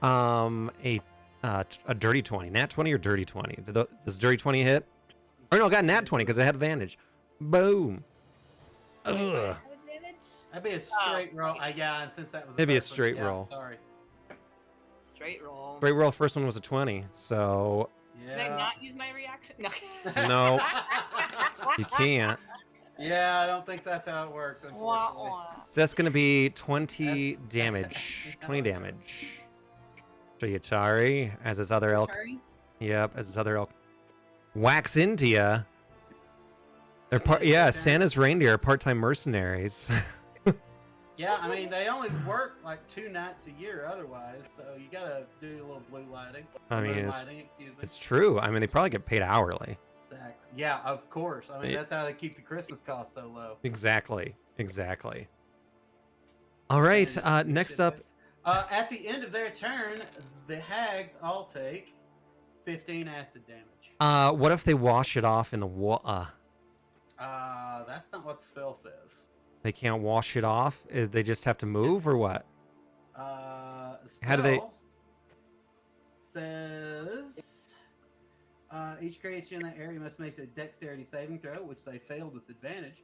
a dirty 20. Nat 20 or dirty 20? Does dirty 20 hit? Or no, I got nat 20 because I had advantage. Boom. Wait, Ugh. I have advantage? That'd be a straight roll. Yeah, and since that was It'd be a first one, straight yeah, roll. Sorry. Straight roll. Great roll. First one was a 20. So Can I not use my reaction? No. No. you can't. Yeah, I don't think that's how it works, Wah, unfortunately. wah. So that's going to be 20 That's- damage. 20 damage. So Yatari, as his other elk. Sorry. Yep, as his other elk whacks into you. They're Santa's reindeer are part-time mercenaries. Yeah, I mean, they only work like 2 nights a year otherwise, so you gotta do a little blue lighting. I mean, Moonlighting, excuse me. It's true. I mean, they probably get paid hourly. Exactly. Yeah, of course. I mean, Yeah. that's how they keep the Christmas cost so low. Exactly. All right. And it's- Next up. At the end of their turn, the hags all take 15 acid damage. What if they wash it off in the water? That's not what the spell says. They can't wash it off. They just have to move, or what? How do they- Says each creature in that area must make a dexterity saving throw, which they failed with advantage.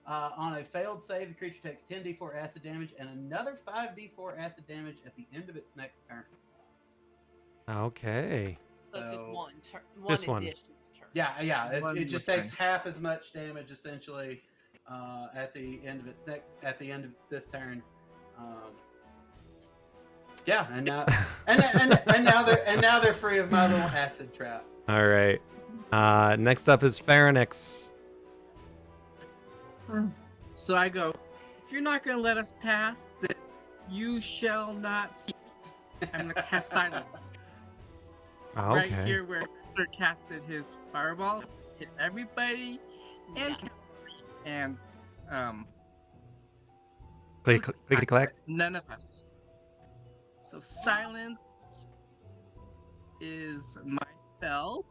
On a failed save, the creature takes 10d4 acid damage and another 5d4 acid damage at the end of its next turn. Okay. So it's just So- one turn. Just one. additional turn. Yeah. One It just more takes time. half as much damage essentially at the end of this turn. Yeah, and now and now they're free of my little acid trap. All right. Next up is Pharynx. So I go, if you're not going to let us pass, then you shall not see. I'm going to cast silence. Right Okay. here where Sir casted his fireball, hit everybody, and Clickety clack. none of us. So silence is my spell.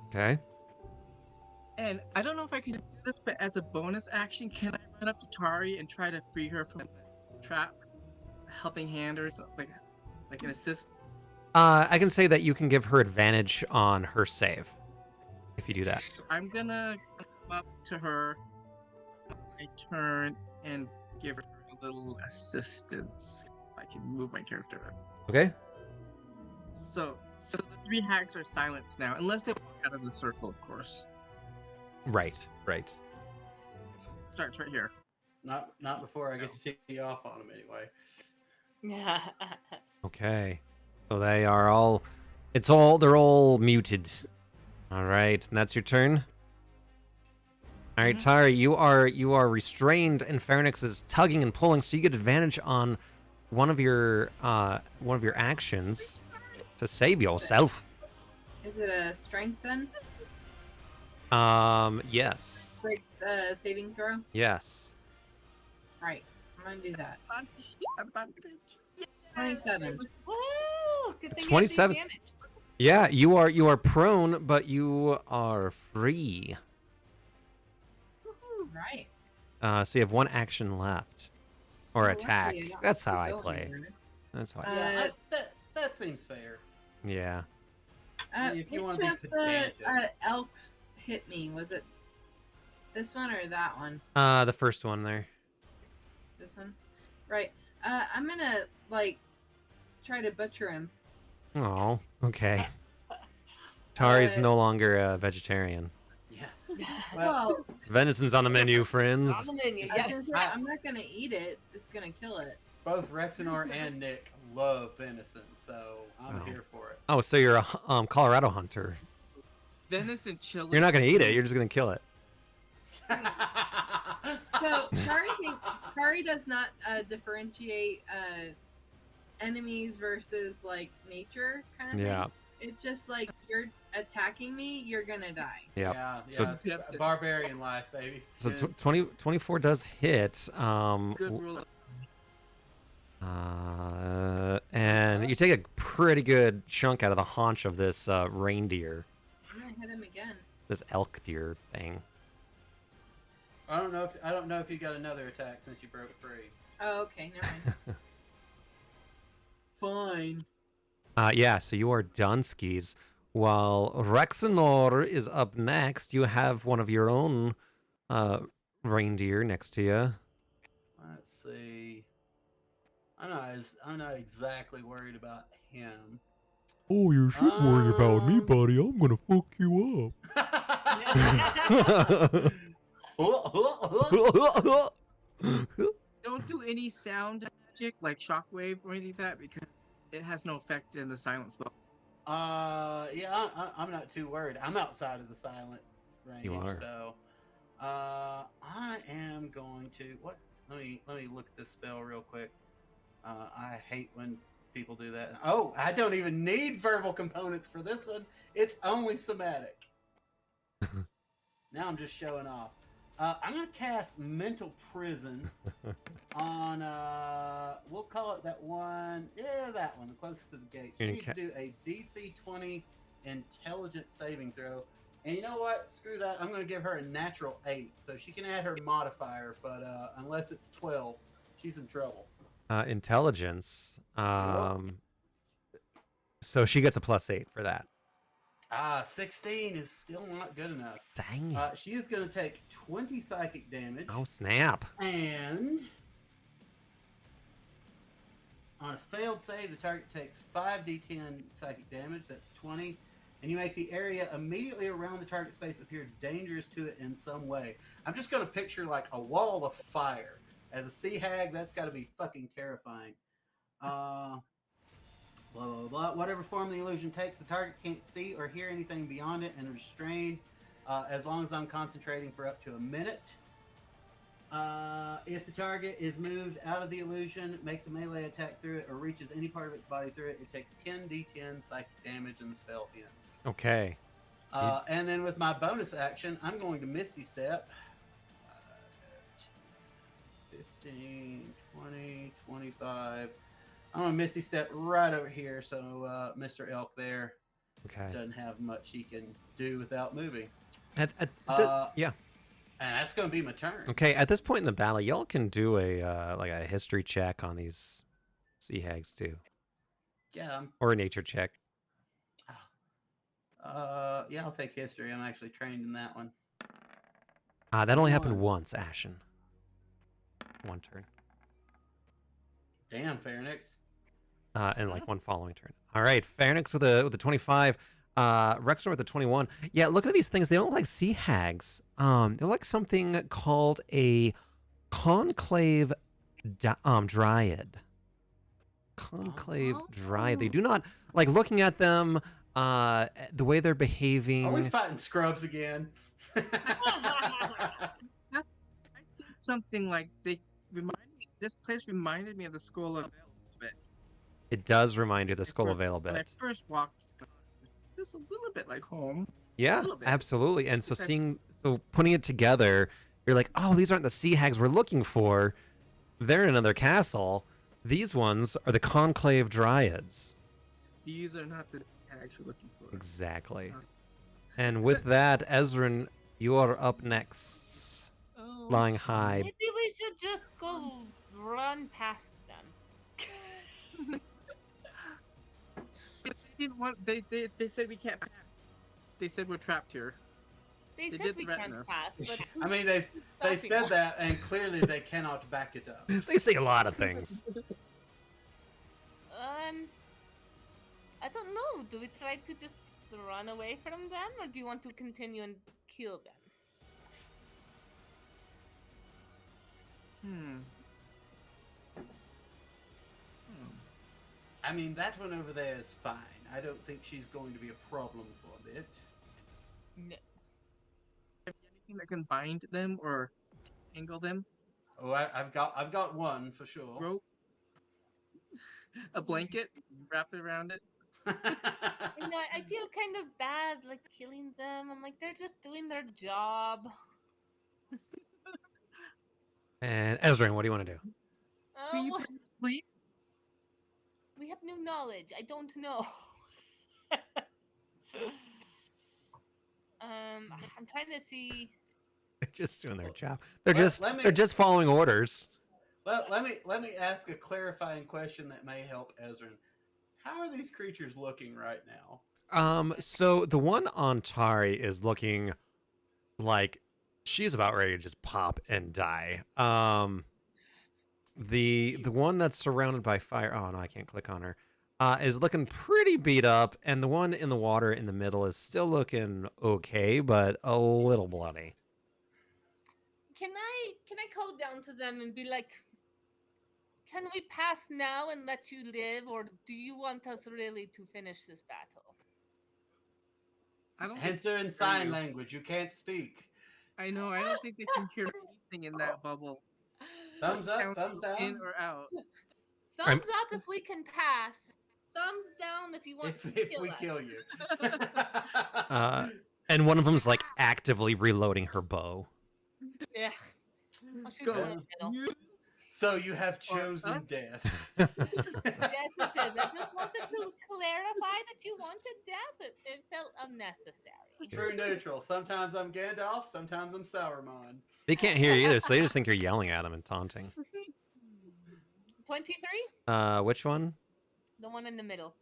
Okay. And I don't know if I can do this, but as a bonus action, can I run up to Tari and try to free her from the trap? A helping hand or something, like an assist? I can say that you can give her advantage on her save if you do that. So I'm gonna come up to her, my turn, and give her a little assistance. If I can move my character. Okay. So the 3 hags are silenced now, unless they walk out of the circle, of course. Right. It starts right here. Not before I get to tee off on them anyway. Yeah. Okay. So they are all. They're all muted. All right, and that's your turn. All right, Tari, you are restrained, and Pharynx is tugging and pulling, so you get advantage on one of your actions to save yourself. Is it a strength then? Yes. Break the saving throw? Yes. Right. I'm gonna do that. Advantage. 27. Woo! Good thing 27. You have the advantage. Yeah, you are prone, but you are free. Right. So you have one action left, or Oh, attack. luckily I don't That's have how to I go play. anywhere. That's how. Yeah, that seems fair. Yeah. If you Which wanna of be the pedantic. elks hit me? Was it this one or that one? The first one there. This one? Right. I'm gonna, try to butcher him. Oh, okay. Tari's Uh, no longer a vegetarian. Yeah. Well, Venison's on the menu, On friends. the menu. I was Yeah. gonna say, I'm not gonna eat it, just gonna kill it. Both Rexenor and Nick love venison, so I'm Oh. here for it. Oh, so you're a Colorado hunter. Venison chili. You're not gonna eat it. You're just gonna kill it. So Kari does not differentiate enemies versus like nature kind of Yeah. thing. It's just like you're attacking me, you're gonna die. Yeah. Yeah, So- it's barbarian life, baby. So Good. 24 does hit. Good rule. And you take a pretty good chunk out of the haunch of this reindeer, I'm gonna hit him again. this elk deer thing. I don't know if you got another attack since you broke free. Oh, okay, never mind. Fine. Yeah, so you are done, skis. While Rexenor is up next, you have one of your own reindeer next to you. Let's see. I'm not exactly worried about him. Oh, you should worry about me, buddy. I'm gonna fuck you up. Don't do any sound magic like shockwave or anything like that because it has no effect in the silent spell. Yeah, I'm not too worried. I'm outside of the silent range. You are. So, I am going to what? Let me look at this spell real quick. I hate when people do that. Oh, I don't even need verbal components for this one. It's only somatic. Now I'm just showing off. I'm gonna cast Mental Prison on we'll call it that one. Yeah, that one, the closest to the gate. She You're needs to do a DC 20 intelligence saving throw. And you know what? Screw that. I'm gonna give her a natural 8. So she can add her modifier, but unless it's 12, she's in trouble. Intelligence. So she gets a +8 for that. 16 is still not good enough. Dang it. She is going to take 20 psychic damage. Oh, snap. And on a failed save, the target takes 5d10 psychic damage. That's 20. And you make the area immediately around the target space appear dangerous to it in some way. I'm just going to picture like a wall of fire. As a sea hag, that's got to be fucking terrifying. Blah, blah, blah. Whatever form the illusion takes, the target can't see or hear anything beyond it and is restrained as long as I'm concentrating for up to a minute. If the target is moved out of the illusion, makes a melee attack through it, or reaches any part of its body through it, it takes 10d10 psychic damage and the spell ends. Okay. And then with my bonus action, I'm going to Misty Step. 15, 20, 25. I'm going to Misty Step right over here so Mr. Elk there Okay. doesn't have much he can do without moving. Yeah. And that's going to be my turn. Okay. At this point in the battle, y'all can do a like a history check on these sea hags too, Yeah, or a nature check. yeah, I'll take history. I'm actually trained in that one. That only happened One. once, Ashen. One turn. Damn, Pharynx. And like one following turn. All right, Pharynx with a 25. Rexor with a 21. Yeah, looking at these things, they don't look like sea hags. They're like something called a conclave dryad. Conclave dryad. They do not like looking at them. The way they're behaving. Are we fighting scrubs again? I think something like they remind me. This place reminded me of the Skull of Vale a little bit. It does remind you of the Skull of When Vale a I bit. first walked, this is a little bit like home. Yeah, little bit. absolutely. And so Okay. putting it together, you're like, oh, these aren't the sea hags we're looking for. They're in another castle. These ones are the conclave dryads. These are not the tags you're looking for. Exactly. And with that, Ezrin, you are up next. Oh, Flying high. maybe we should just go run past them. They didn't want. They said we can't pass. They said we're trapped here. They They said did we threaten can't us. pass, but I mean, they stopping said us? that, and clearly they cannot back it up. They say a lot of things. I don't know. Do we try to just run away from them, or do you want to continue and kill them? I mean, that one over there is fine. I don't think she's going to be a problem for a bit. No. Anything that can bind them or angle them? Oh, I've got one for sure. Rope, a blanket, wrap it around it. You know, I feel kind of bad, like killing them. I'm like, they're just doing their job. And Ezrin, what do you want to do? Can you Oh, put them to sleep? we have new knowledge. I don't know. I'm trying to see. They're just doing their job. They're Let- just let me- they're just following orders. Well, let me ask a clarifying question that may help Ezrin. How are these creatures looking right now? So the one on Tari is looking like she's about ready to just pop and die. The one that's surrounded by fire. Oh no, I can't click on her. Is looking pretty beat up, and the one in the water in the middle is still looking okay, but a little bloody. Can I call down to them and be like, can we pass now and let you live, or do you want us really to finish this battle? I don't think Answer in hear sign you. language. You can't speak. I know. I don't think they can hear anything in that bubble. Thumbs up, Count thumbs in down. or out. Thumbs up if we can pass. Thumbs down if you want to If kill we us. kill you. And one of them's like actively reloading her bow. Yeah. I'll shoot Go. them in the middle. You So you have Or chosen us? death. Yes, it is. I just wanted to clarify that you wanted death. It felt unnecessary. True neutral. Sometimes I'm Gandalf, sometimes I'm Sauron. They can't hear you either, so they just think you're yelling at them and taunting. 23? Which one? The one in the middle.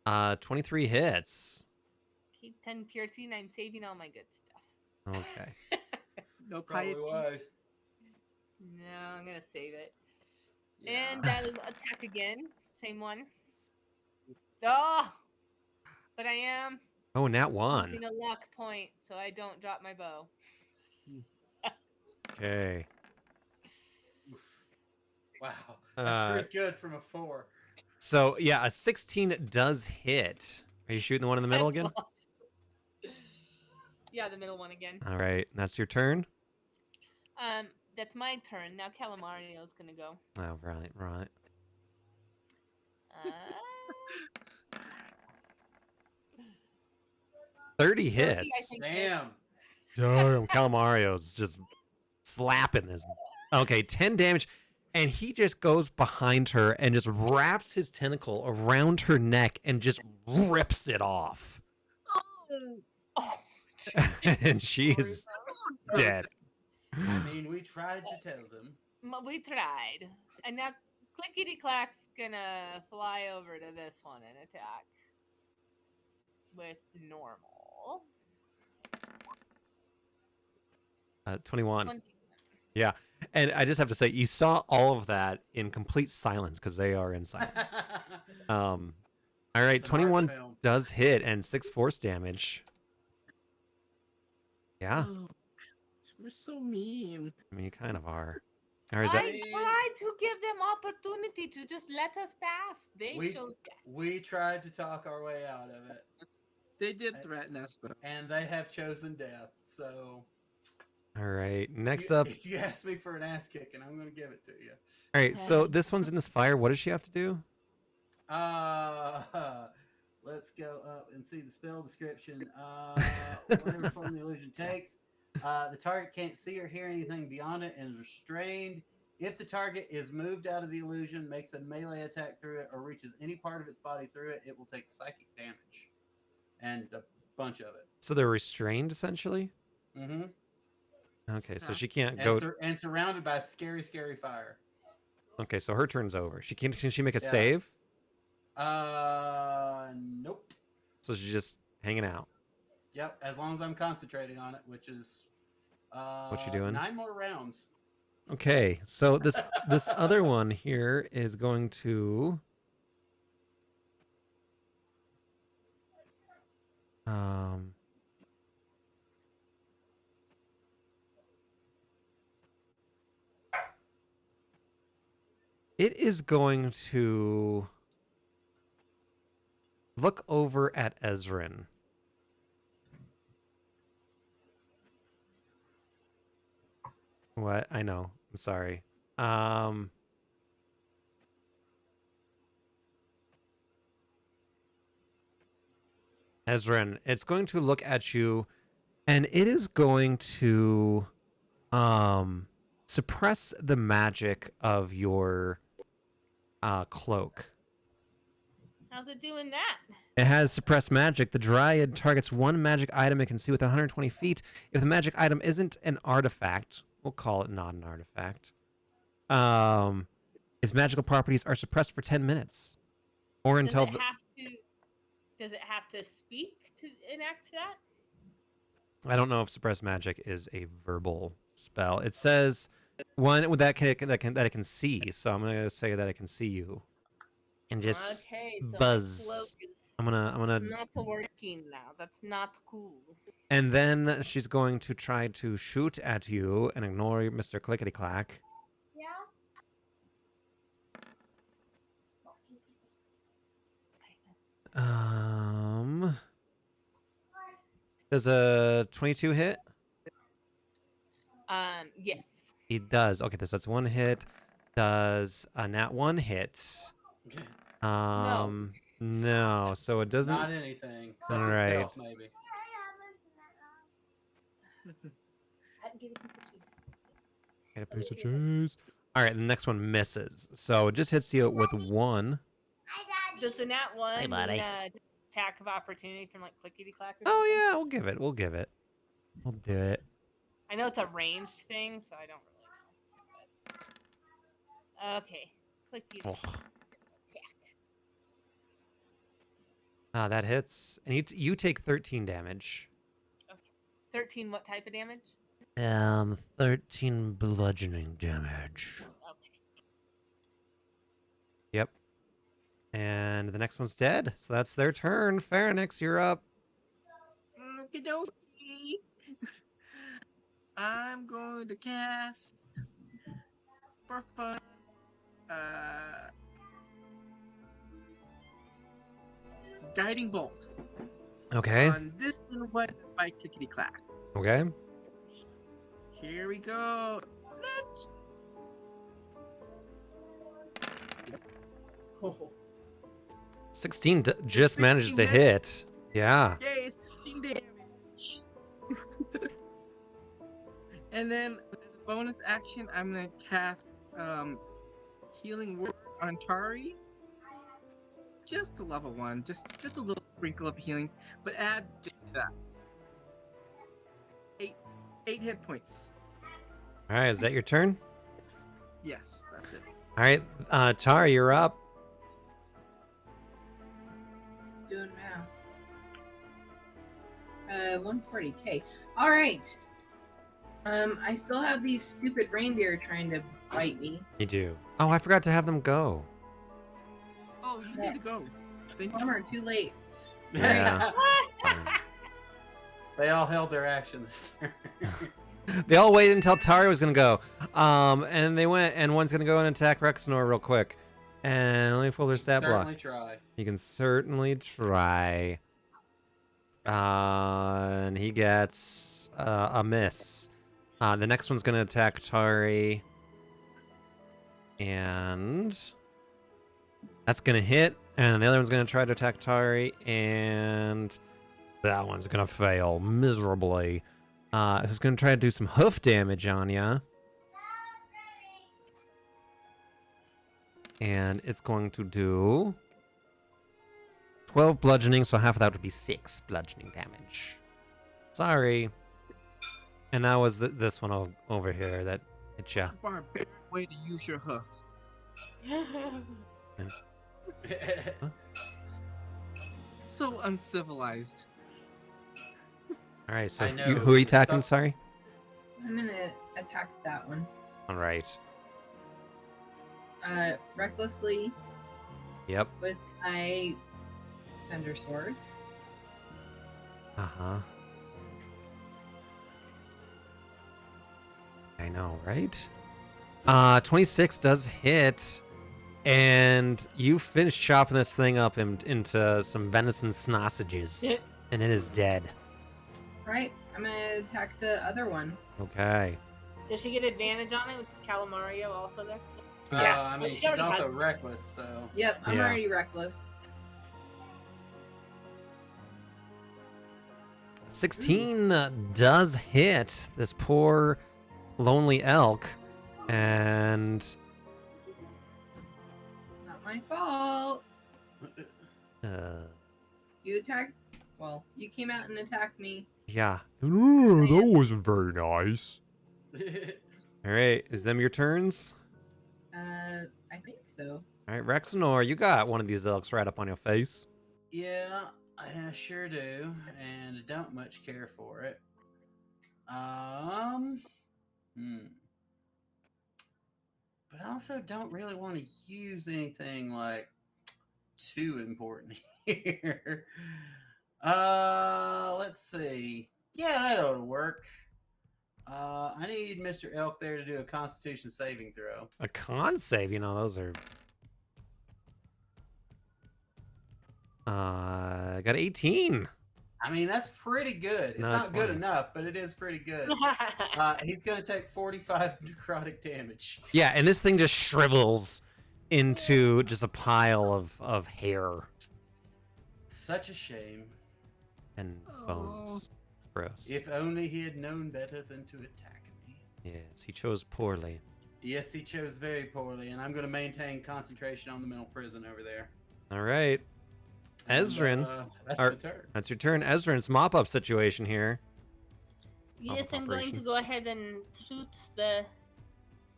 23 hits. Keep 10 purity, and I'm saving all my good stuff. Okay. no Probably piety. wise. No, I'm gonna save it. Yeah. And I'll attack again. Same one. Oh! But I am Oh, nat one. using a luck point, so I don't drop my bow. Okay. Oof. Wow. That's Uh, pretty good from a 4. so yeah, a 16 does hit. Are you shooting the one in the middle again? Yeah, the middle one again. All right, that's your turn. That's my turn. Now Calamario's gonna go. Oh, right. Uh, 30 I hits. think Damn. Damn, Calamario's just slapping this. Okay, 10 damage. And he just goes behind her and just wraps his tentacle around her neck and just rips it off. Oh, And she's dead. I mean, we tried to tell them. we tried. And now Clickety Clack's gonna fly over to this one and attack with normal. 21. 20. Yeah. And I just have to say, you saw all of that in complete silence because they are in silence. All right, It's an art 21 film. does hit and 6 force damage. Yeah, Oh, we're so mean. I mean, you kind of are. Or is that? I tried to give them opportunity to just let us pass. They We- chose death. We tried to talk our way out of it, They did threaten us, though. and they have chosen death. So, All right, next you- up. if you ask me for an ass kicking, I'm going to give it to you. All right, so this one's in this fire. What does she have to do? Let's go up and see the spell description. Whatever form the illusion takes, the target can't see or hear anything beyond it and is restrained. If the target is moved out of the illusion, makes a melee attack through it, or reaches any part of its body through it, it will take psychic damage, and a bunch of it. So they're restrained essentially. Mm-hmm. Okay, so Huh. she can't And, go. and surrounded by scary, scary fire. Okay, so her turn's over. She can she make a Yeah. save? Nope. So she's just hanging out. Yep. As long as I'm concentrating on it, which is What you doing? 9 more rounds. Okay, so this other one here is going to it is going to look over at Ezrin. What? I know. I'm sorry. Ezrin, it's going to look at you and it is going to suppress the magic of your cloak. How's it doing that? It has suppressed magic. The Dryad targets one magic item it can see within 120 feet. If the magic item isn't an artifact, we'll call it not an artifact. Its magical properties are suppressed for 10 minutes, or until Does it have to speak to enact that? I don't know if suppressed magic is a verbal spell. It says one that it can see. So I'm gonna say that it can see you, and just Okay, so buzz. my cloak is I'm gonna not working now. That's not cool. And then she's going to try to shoot at you and ignore Mr. Clickety Clack. Yeah. Does a 22 hit? Yes. He does. Okay, so that's one hit. Does a nat 1 hit? No. So it doesn't. Not anything. Except All his right. health, maybe. Get a piece of cheese. All right, the next one misses. So it just hits you with 1. Does the nat 1 Hey, buddy. mean attack of opportunity from like Clickety Clack or Oh something? yeah, we'll give it. We'll do it. I know it's a ranged thing, so I don't really know. But... Okay. Clickety Oh. Clack. That hits, and you take 13 damage. Okay. 13 what type of damage? 13 bludgeoning damage. Okay. Yep. And the next one's dead, so that's their turn. Pharynx, you're up. Okey-dokey. I'm going to cast for fun. Guiding Bolt. Okay. On this little one by Clickety Clack. Okay. Here we go. Let's... Oh. 16 just 16 manages to hits. hit. Yeah. Yay, 16 damage. And then, as a bonus action, I'm going to cast Healing Word on Tari. Just a level 1. Just a little sprinkle of healing. But add just that. 8 hit points. All right, is that your turn? Yes, that's it. All right, Tara, you're up. Doing math. 140k. All right. I still have these stupid reindeer trying to bite me. You do. Oh, I forgot to have them go. Oh, you need to go. Bummer, too late. Yeah. They all held their action this turn. They all waited until Tari was gonna go. And they went, and one's gonna go and attack Rexnor real quick. And let me pull their stat block. Certainly try. You can certainly try. And he gets a miss. The next one's gonna attack Tari. And that's gonna hit. And the other one's gonna try to attack Tari. And that one's gonna fail miserably. So it's gonna try to do some hoof damage on ya. And it's going to do 12 bludgeoning, so half of that would be 6 bludgeoning damage. Sorry. And that was this one over here that hit ya. Barbaric way to use your hoof. So uncivilized. All right, so I know. who are you attacking? Stop. Sorry. I'm gonna attack that one. All right. Recklessly Yep. with my Thunder Sword. Uh-huh. I know, right? 26 does hit. And you finish chopping this thing up into some venison sausages, and it is dead. Right. I'm gonna attack the other one. Okay. Does she get advantage on it with Calamario also there? Yeah. I mean, She she's already also has- reckless, so. Yep, I'm Yeah. already reckless. 16 does hit this poor lonely elk, and Not my fault. You attacked. Well, you came out and attacked me. yeah. That wasn't very nice. All right, is them your turns? I think so. All right, Rexenor, you got one of these elks right up on your face. Yeah, I sure do, and I don't much care for it. But I also don't really want to use anything like too important here. Let's see. Yeah, that ought to work. I need Mr. Elk there to do a Constitution saving throw. A con save, those are. Got 18. I mean, that's pretty good. It's No, not good 20. enough, but it is pretty good. He's going to take 45 necrotic damage. Yeah, and this thing just shrivels into just a pile of hair Such a shame. and bones. Gross. If only he had known better than to attack me. Yes, he chose poorly. Yes, he chose very poorly, and I'm going to maintain concentration on the mental prison over there. All right. Ezrin, that's our- the turn. that's your turn. Ezrin's mop-up situation here. Yes, I'm going to Operation. go ahead and shoot the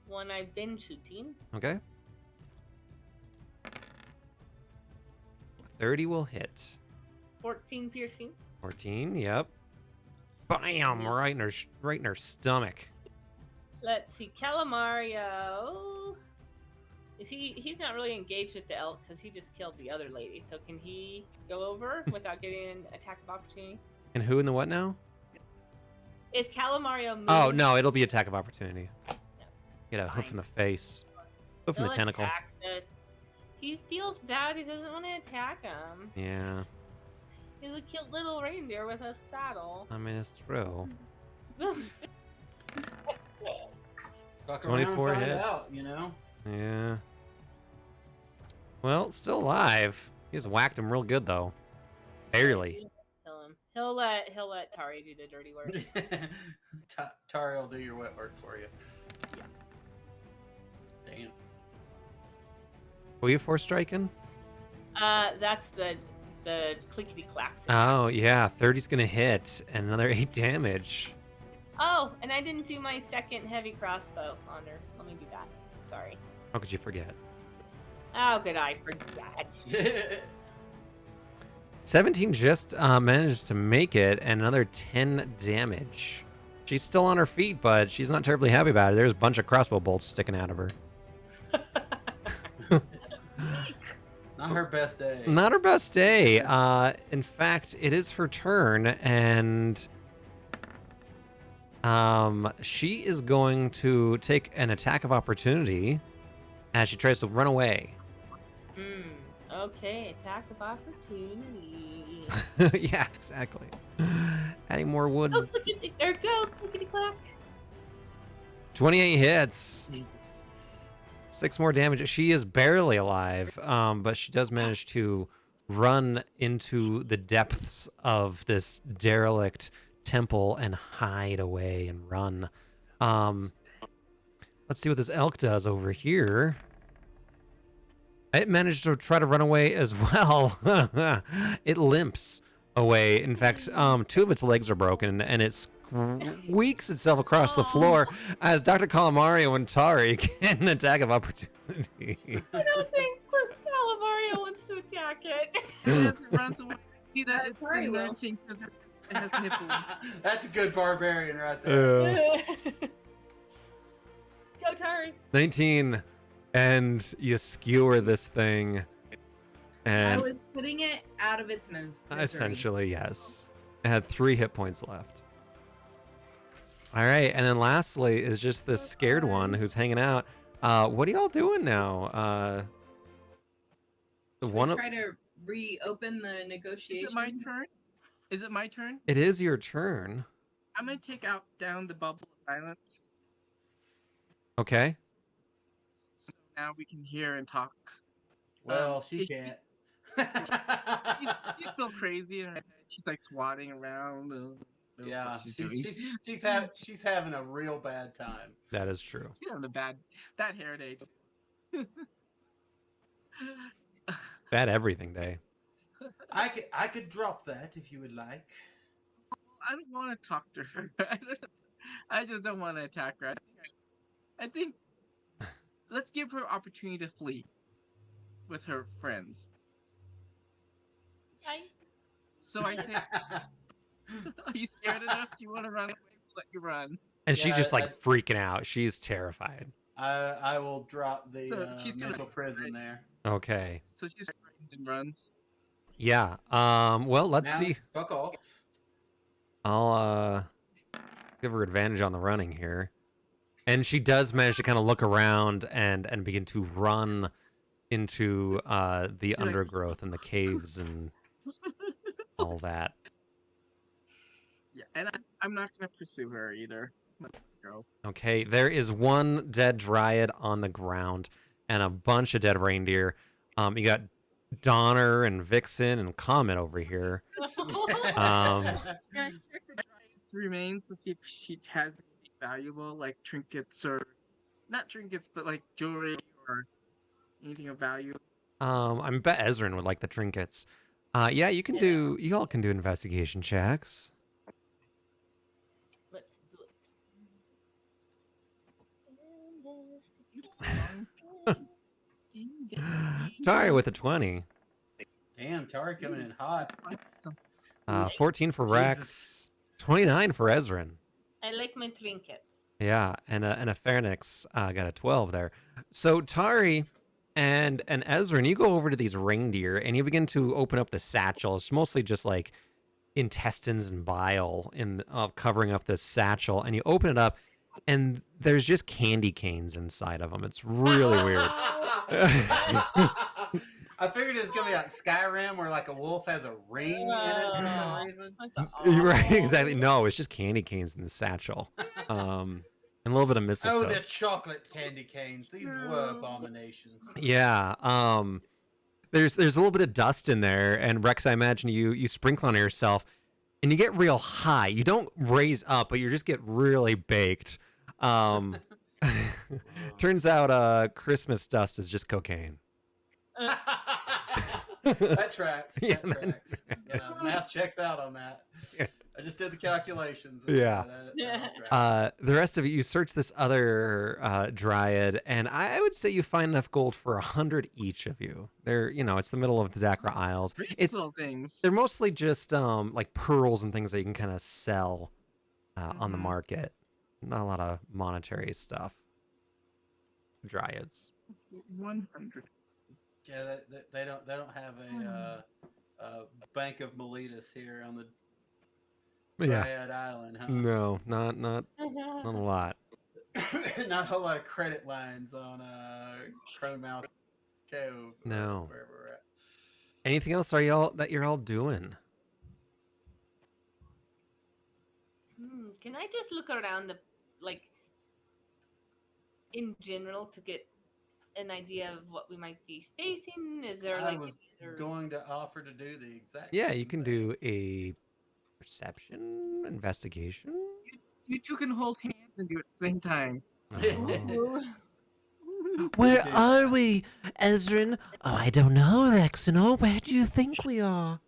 one I've been shooting. Okay. 30 will hit. 14 piercing. 14, yep. Bam! Right in her stomach. Let's see, Calamario. He's not really engaged with the elk because he just killed the other lady. So can he go over without getting an attack of opportunity? And who in the what now? If Calamario moves, Oh, no, it'll be attack of opportunity. Yeah. Get a hoof in the face. Hoof in the he'll tentacle. attack he feels bad. He doesn't want to attack him. Yeah, He's a cute little reindeer with a saddle. I mean, it's true. Fuck 24 around and find hits. out, you know? Yeah. Well, still alive. He's whacked him real good, though. Barely. Kill him. He'll let Tari do the dirty work. Tari will do your wet work for you. Damn. Were you force striking? That's the clickety clacks. Oh, yeah. 30's gonna hit, and another 8 damage. Oh, and I didn't do my second heavy crossbow on her. Let me do that. Sorry. How could you forget? How could I forget? 17 just managed to make it, and another 10 damage. She's still on her feet, but she's not terribly happy about it. There's a bunch of crossbow bolts sticking out of her. Not her best day. Not her best day. In fact, it is her turn, and she is going to take an attack of opportunity as she tries to run away. Okay, attack of opportunity. Yeah, exactly. Adding more wood. Oh, clickety, there it goes, clickety clack. 28 hits. Jesus. 6 more damage. She is barely alive, but she does manage to run into the depths of this derelict temple and hide away and run. Let's see what this elk does over here. It managed to try to run away as well. It limps away. In fact, 2 of its legs are broken, and it squeaks itself across the floor as Dr. Calamario and Tari get an attack of opportunity. I don't think Calamario wants to attack it. As it runs away, see that it's Tari been will. nursing because it has nipples. That's a good barbarian right there. Go, Tari. 19, and you skewer this thing, I and was putting it out of its misery. essentially, yes. It had 3 hit points left. All right, and then lastly is just this scared one who's hanging out. What are y'all doing now? one we of try to reopen the Is negotiations. it my turn? Is it my turn? it is your turn. I'm gonna take out down the bubble of silence, Okay. so now we can hear and talk. Well, she is can't. she's still crazy in her head. She's like swatting around. Knows Yeah, what she's doing. she's having a real bad time. That is true. She's having a bad hair day. Bad everything day. I could drop that if you would like. I don't want to talk to her. I just don't want to attack her. I think let's give her opportunity to flee with her friends. Fine. So I say, are you scared enough? Do you want to run away? We'll let you run. And she's Yeah, just like freaking out. She's terrified. I will drop the So she's gonna- mental prison there. Okay. So she's frightened and runs. Yeah. Well, let's Now, see. Fuck off. I'll give her advantage on the running here. And she does manage to kind of look around and begin to run into the She's like- undergrowth and the caves and all that. Yeah, and I'm not gonna pursue her either. Let her go. Okay, there is one dead dryad on the ground and a bunch of dead reindeer. You got Donner and Vixen and Comet over here. Can I check the Dryad's remains to see if she has anything valuable, like trinkets or not trinkets, but like jewelry or anything of value? I bet Ezrin would like the trinkets. Yeah, you can do. You all can do investigation checks. Let's do it. Tari with a 20. Damn, Tari coming in hot. 14 for Rex. 29 for Ezrin. I like my trinkets. Yeah, and a Phalanx got a 12 there. So Tari and Ezrin, you go over to these reindeer and you begin to open up the satchel. It's mostly just like intestines and bile covering up this satchel, and you open it up, and there's just candy canes inside of them. It's really weird. I figured it was gonna be like Skyrim, where like a wolf has a ring in it for some reason. You're right, exactly. No, it's just candy canes in the satchel. And a little bit of mistletoe. Oh, the chocolate candy canes. These were abominations. Yeah. There's a little bit of dust in there, and Rex, I imagine you sprinkle on yourself, and you get real high. You don't raise up, but you just get really baked. Turns out Christmas dust is just cocaine. That tracks. Yeah, That tracks. Yeah, math checks out on that. Yeah. I just did the calculations. Yeah. That tracks. The rest of it, you search this other dryad, and I would say you find enough gold for 100 each of you. They're, it's the middle of the Zakra Isles. It's little things. They're mostly just like pearls and things that you can kind of sell on the market. Not a lot of monetary stuff. Dryads. 100. Yeah, they don't have a Bank of Miletus here on the Dryad Island, huh? No, not a lot. Not a whole lot of credit lines on Crownmouth Cove. No. Where we're at. Anything else you're all doing? Can I just look around in general to get an idea of what we might be facing? Is there I was going to offer to do the exact. Yeah, same you can thing. do a perception investigation. You two can hold hands and do it at the same time. Oh. Where are we, Ezrin? Oh, I don't know, Rexino. Where do you think we are?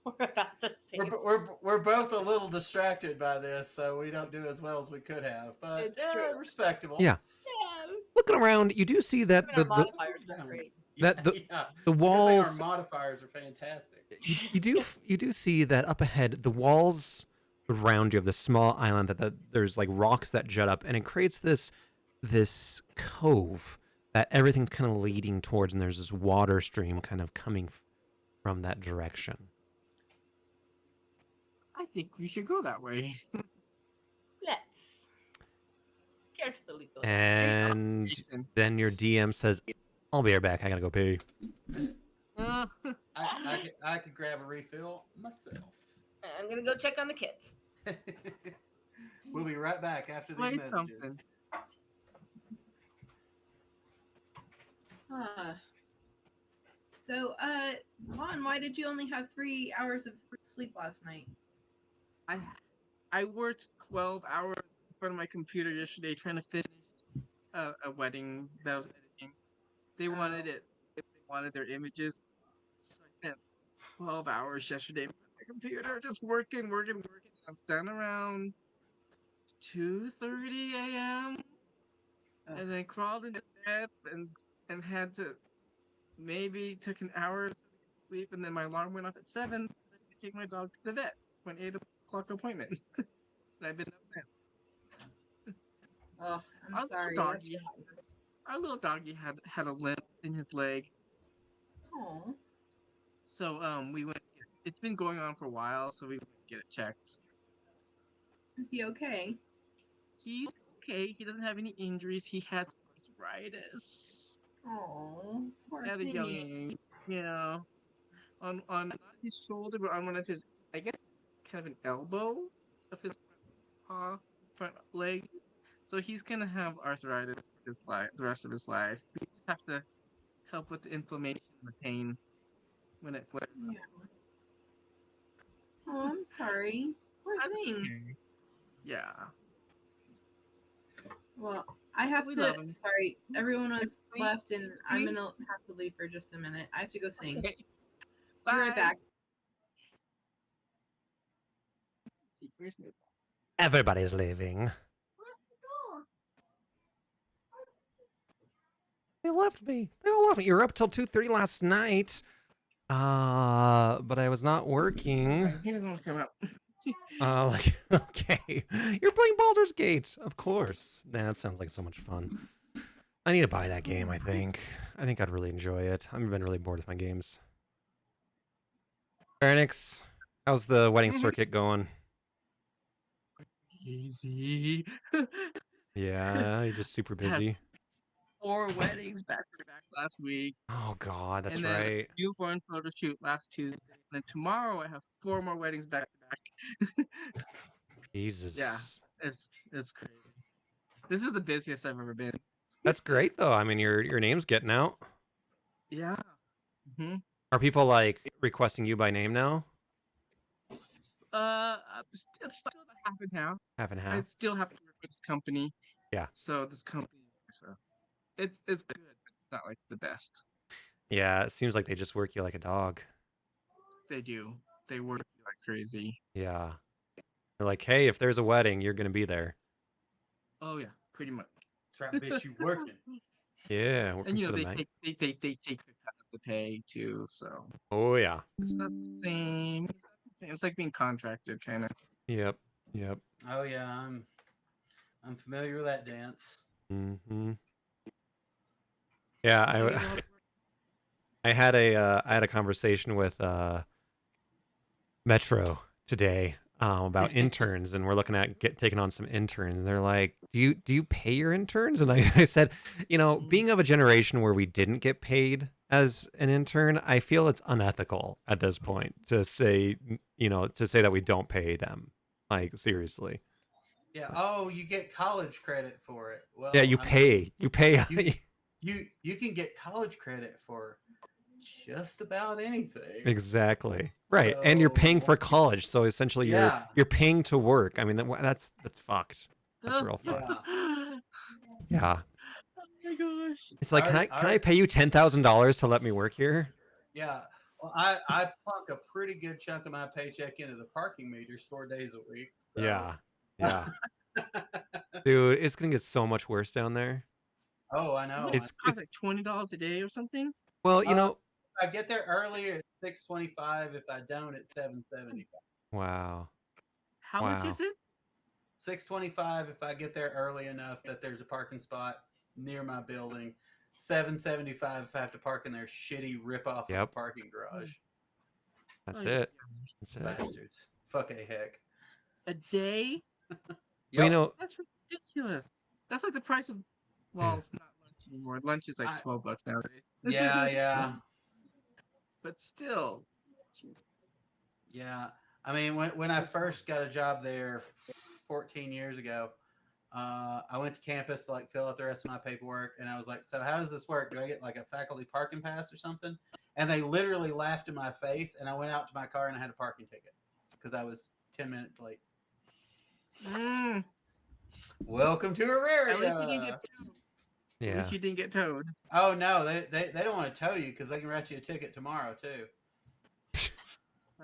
We're about the same. We're both a little distracted by this, so we don't do as well as we could have. But It's true. respectable. Yeah. Yeah, Looking around, you do see that even our modifiers are great. That the- yeah. the Good thing walls. Our modifiers are fantastic. You do see that up ahead, the walls around you of this small island there's like rocks that jut up, and it creates this cove that everything's kind of leading towards, and there's this water stream kind of coming from that direction. I think we should go that way. Let's carefully go. And then your DM says, "I'll be right back. I gotta go pee." I could grab a refill myself. I'm gonna go check on the kids. We'll be right back after these Play messages. something. So, Lon, why did you only have 3 hours of sleep last night? I worked 12 hours in front of my computer yesterday trying to finish a wedding that I was editing. They wanted Oh. it. They wanted their images. So I spent 12 hours yesterday in front of my computer just working. I was done around 2:30 a.m. and then crawled into bed and had to maybe took an hour or so to get sleep, and then my alarm went off at 7 because I had to take my dog to the vet for an 8 o'clock appointment. And I've been up since. Oh, I'm Our sorry. little That's doggy, our little doggy had a limp in his leg, Oh. so we went. It's been going on for a while, so we went to get it checked. Is he okay? He's okay. He doesn't have any injuries. He has arthritis Oh, poor at a young thing. age. Yeah, on not his shoulder, but on one of his, I guess, kind of an elbow of his front leg. So he's gonna have arthritis for his life, the rest of his life. We just have to help with the inflammation and the pain when it flares up. Yeah. Oh, I'm sorry. Poor That's thing. okay. Yeah. Well, I have We to. love him. Sorry, everyone was Sleep, left, and I'm sleep. gonna have to leave for just a minute. I have to go sing. Okay. Be right Bye. back. Let's see, where's my dog? Everybody's leaving. Where's my dog? They left me. They all left me. You were up till 2:30 last night. But I was not working. He doesn't want to come out. Okay. You're playing Baldur's Gate, of course. That sounds like so much fun. I need to buy that game, I think. I think I'd really enjoy it. I've been really bored with my games. Pharynix, how's the wedding circuit going? Easy. Yeah, you're just super Had busy. 4 weddings back to back last week. Oh god, that's and then right. a newborn photo shoot last Tuesday. And then tomorrow I have 4 more weddings back to back. Jesus. Yeah, it's crazy. This is the busiest I've ever been. That's great though. I mean, your name's getting out. Yeah. Mm-hmm. Are people like requesting you by name now? It's still about half and half. Half and I half. still have to work with this company. Yeah. So this company, it's good, but it's not like the best. Yeah, it seems like they just work you like a dog. They do. They work like crazy. Yeah. They're like, hey, if there's a wedding, you're gonna be there. Oh yeah, pretty much. That's right, bitch, you working. Yeah, working And for they the night. take the cut of the pay too. So Oh yeah. it's not the same. It's not the same. It's like being contracted, kind of. Yep. Oh yeah, I'm familiar with that dance. Mm-hmm. Yeah, I had a conversation with Metro today about interns, and we're looking at taking on some interns. They're like, do you pay your interns? And I said, being of a generation where we didn't get paid as an intern, I feel it's unethical at this point to say that we don't pay them. Like, seriously. Yeah. Oh, you get college credit for it. Well, Yeah, you pay. You pay. You can get college credit for just about anything. Exactly. Right. And you're paying for college, so essentially you're paying to work. I mean, that's fucked. That's real fucked. Yeah. Oh my gosh. It's like, can I pay you $10,000 to let me work here? Yeah. Well, I plunk a pretty good chunk of my paycheck into the parking meters 4 days a week. So. Yeah. Dude, it's gonna get so much worse down there. Oh, I know. It's like $20 a day or something. Well, if I get there earlier, it's $6.25. If I don't, it's $7.75. Wow. How much is it? $6.25 if I get there early enough that there's a parking spot near my building. $7.75 if I have to park in their shitty rip-off of a parking garage. That's it. That's it. Bastards. Fuck a heck. A day? Yep. Well, that's ridiculous. That's like the price of, well, it's not lunch anymore. Lunch is like $12 nowadays. Yeah. but still. Jeez. Yeah. I mean, when I first got a job there 14 years ago, I went to campus to like fill out the rest of my paperwork, and I was like, "So how does this work? Do I get like a faculty parking pass or something?" And they literally laughed in my face, and I went out to my car and I had a parking ticket because I was 10 minutes late. Mm, Welcome to at least you didn't Auraria. get towed. At Yeah. least you didn't get towed. Oh no, they don't want to tow you because they can write you a ticket tomorrow too.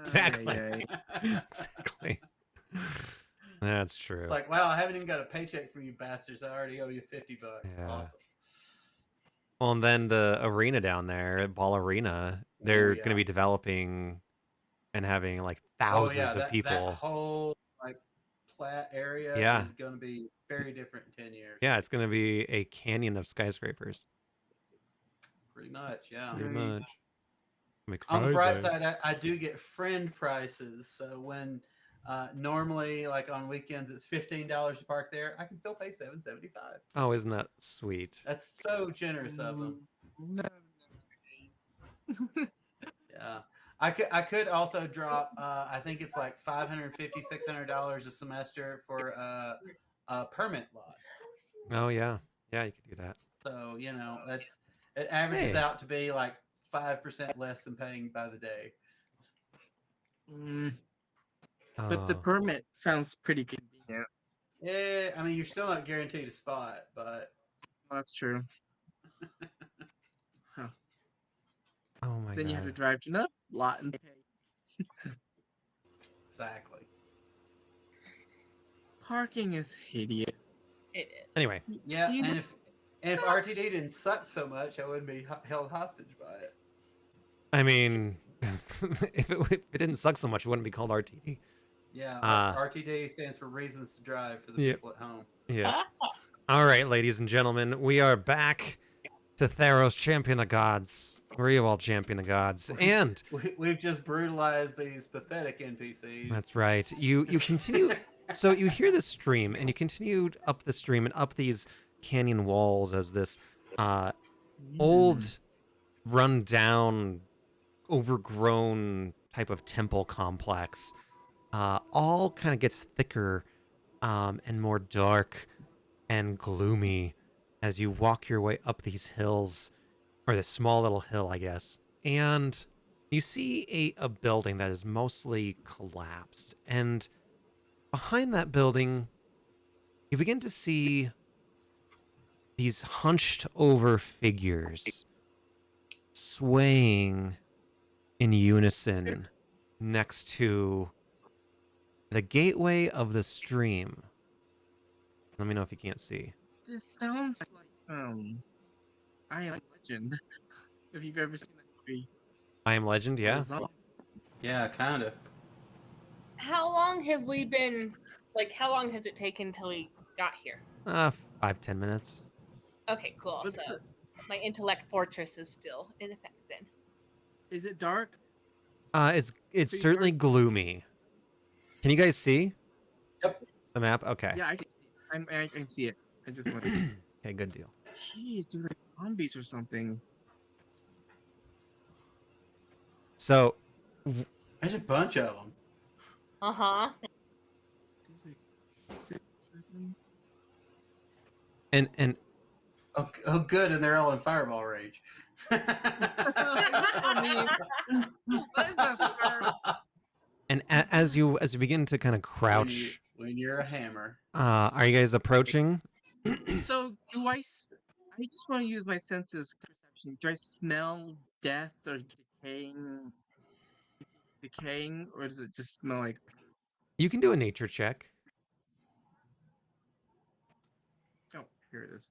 Exactly. Ay, ay. Exactly. That's true. It's like, wow, I haven't even got a paycheck from you bastards. I already owe you $50. Yeah. Awesome. Well, and then the arena down there, at Ball Arena, they're going to yeah. be developing and having like Oh thousands yeah, of that people. whole like plat area Yeah. is going to be very different in 10 years. Yeah, it's going to be a canyon of skyscrapers. Pretty much, yeah. Pretty Right. much. On the bright Crazy. side, I do get friend prices. So when normally, like on weekends, it's $15 to park there, I can still pay $7.75. Oh, isn't that sweet? That's so generous of them. No, nice. Yeah. I could also drop I think it's like $550-$600 a semester for a permit lot. Oh yeah, yeah, you could do that. So you know it averages Hey. out to be like 5% less than paying by the day. Mm, but the Oh. permit sounds pretty convenient. Yeah, I mean you're still not guaranteed a spot, but Well, that's true. Oh my Then god. you have to drive to another lot and pay. exactly. Parking is hideous. It is. Anyway, Yeah, You and if RTD didn't suck so much, I wouldn't be held hostage by it. I mean, if it didn't suck so much, it wouldn't be called RTD. Yeah, Uh, RTD stands for Reasons to Drive for the yeah. people at home. Yeah. All right, ladies and gentlemen, we are back to Theros, Champion the Gods. Where are you all, Champion the Gods? And We've just brutalized these pathetic NPCs. that's right. You continue. So you hear the stream, and you continued up the stream and up these canyon walls as this old, run-down, overgrown type of temple complex all kind of gets thicker and more dark and gloomy as you walk your way up these hills, or this small little hill, I guess. And you see a building that is mostly collapsed. And behind that building, you begin to see these hunched over figures swaying in unison next to the gateway of the stream. Let me know if you can't see. This sounds like I Am Legend. If you've ever seen that movie. I Am Legend, yeah. Zombies. Yeah, kind of. How long have we been? Like, how long has it taken till we got here? 5-10 minutes. Okay, cool. What's So my intellect fortress is still in effect then. Is it dark? It's Pretty certainly dark. gloomy. Can you guys see? Yep. The map? Okay. Yeah, I can see it. I can see it. I just want to. Okay, good deal. Jeez, they're like zombies or something. So, There's a bunch of them. Uh huh. There's like 6, 7. and Oh, good, and they're all in fireball range. as you begin to kind of crouch, when you're a hammer. are you guys approaching? So do I? I just want to use my senses perception. Do I smell death or decaying, or does it just smell like? You can do a nature check. Oh, here it is.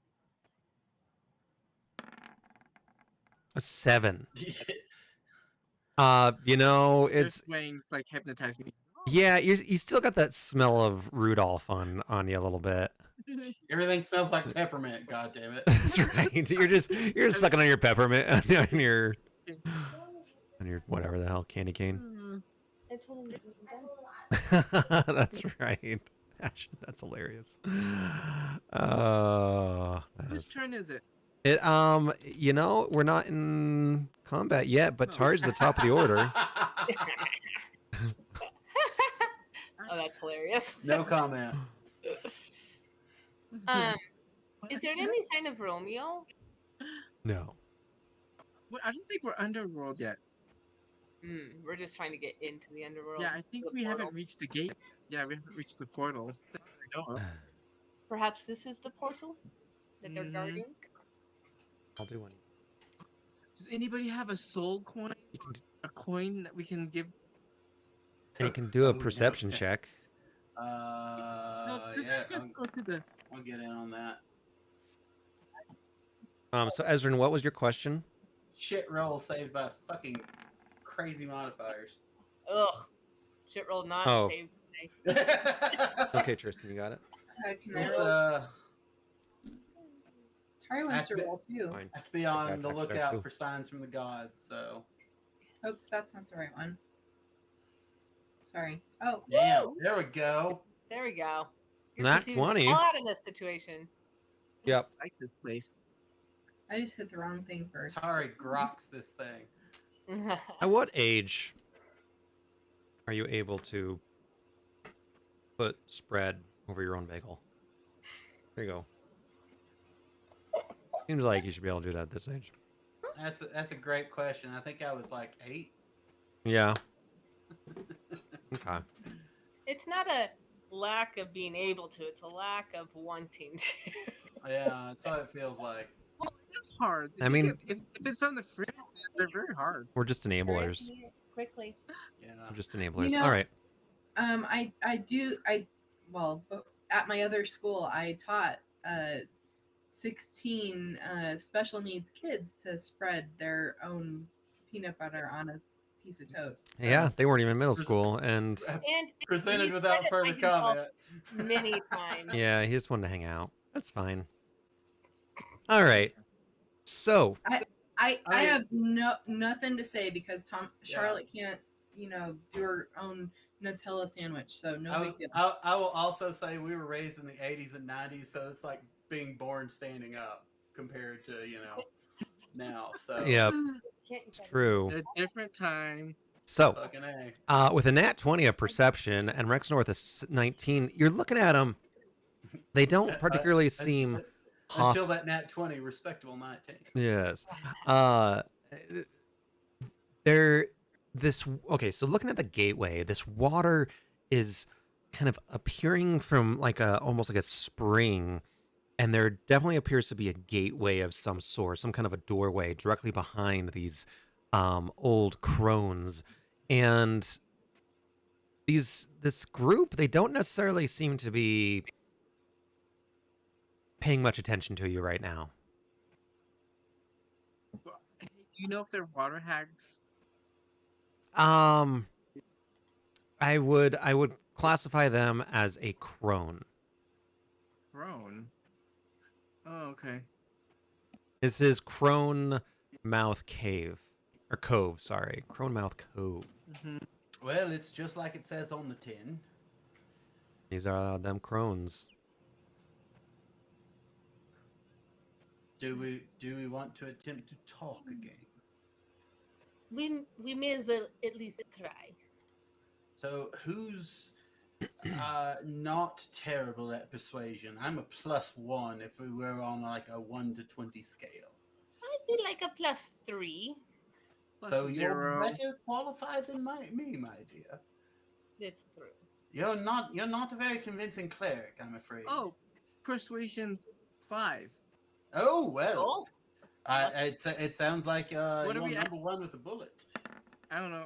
A 7. You know, it's Their swings like hypnotize me. yeah. You still got that smell of Rudolph on you a little bit. Everything smells like peppermint. God damn it! That's right. You're just sucking on your peppermint on your whatever the hell candy cane. I told him it wasn't done. That's right. That's hilarious. Oh, Whose turn is it? It we're not in combat yet, but Oh. Tari's the top of the order. Oh, that's hilarious. No comment. Um, is there any sign of Romeo? No. I don't think we're underworld yet. We're just trying to get into the underworld. Yeah, I think the we portal. haven't reached the gate. Yeah, we haven't reached the portal. That I know of. Perhaps this is the portal that they're Mhm. guarding. I'll do one. Does anybody have a soul coin? You can, A coin that we can give? you can do a Oh, perception okay. check. No, does Yeah, that just go to the? I'll get in on that. So Ezrin, what was your question? Shit roll saved by fucking crazy modifiers. Ugh. Shit rolled not Oh. saved. Okay, Tristan, you got it. Can I It's roll? Tari wants to Active- roll too. Fine. have to be got on the extra lookout too. for signs from the gods. So Oops, that's not the right one. Sorry. Oh, damn, Woo! there we go. There we go. You're Nat proceeding 20. all out in this situation. Yep. Likes this place. I just hit the wrong thing first. Tari groks this thing. At what age are you able to put spread over your own bagel? There you go. Seems like you should be able to do that at this age. That's a great question. I think I was like 8. Yeah. Okay. It's not a lack of being able to, it's a lack of wanting to. Yeah, that's what it feels like. Well, it's hard. I mean- if it's from the fridge, they're very hard. We're just enablers. Quickly. Yeah. We're just enablers. know- All right. But at my other school I taught 16 special needs kids to spread their own peanut butter on a piece of toast. So- Yeah, they weren't even middle school, and And Presented you without said it further by himself comment. many times. yeah, he just wanted to hang out. That's fine. All right. So, I have nothing to say because Charlotte can't do her own Nutella sandwich, so no big deal. I will also say we were raised in the 80s and 90s, so it's like being born standing up compared to now. So yeah, Can't it's true. A different time. So, fucking A. with a nat 20 of perception and Rex North is 19, you're looking at them. They don't particularly seem Until hostile. that nat 20, respectable 19. Yes. So looking at the gateway, this water is kind of appearing from almost like a spring, and there definitely appears to be a gateway of some sort, some kind of a doorway directly behind these old crones. And this group, they don't necessarily seem to be paying much attention to you right now. Hey, do you know if they're water hags? I would classify them as a crone. Crone. Oh, okay. This is Crone Mouth Cave. Or Cove, sorry. Crone Mouth Cove. Mm-hmm. Well, it's just like it says on the tin. These are them crones. Do we want to attempt to talk again? We may as well at least try. So who's not terrible at persuasion? I'm a +1 if we were on like a 1 to 20 scale. I'd be like a +3. So Zero. you're better qualified than me, my dear. It's true. You're not a very convincing cleric, I'm afraid. Oh, persuasion 5. Oh well. Oh, It sounds like What are you're we at? number 1 with a bullet. I don't know.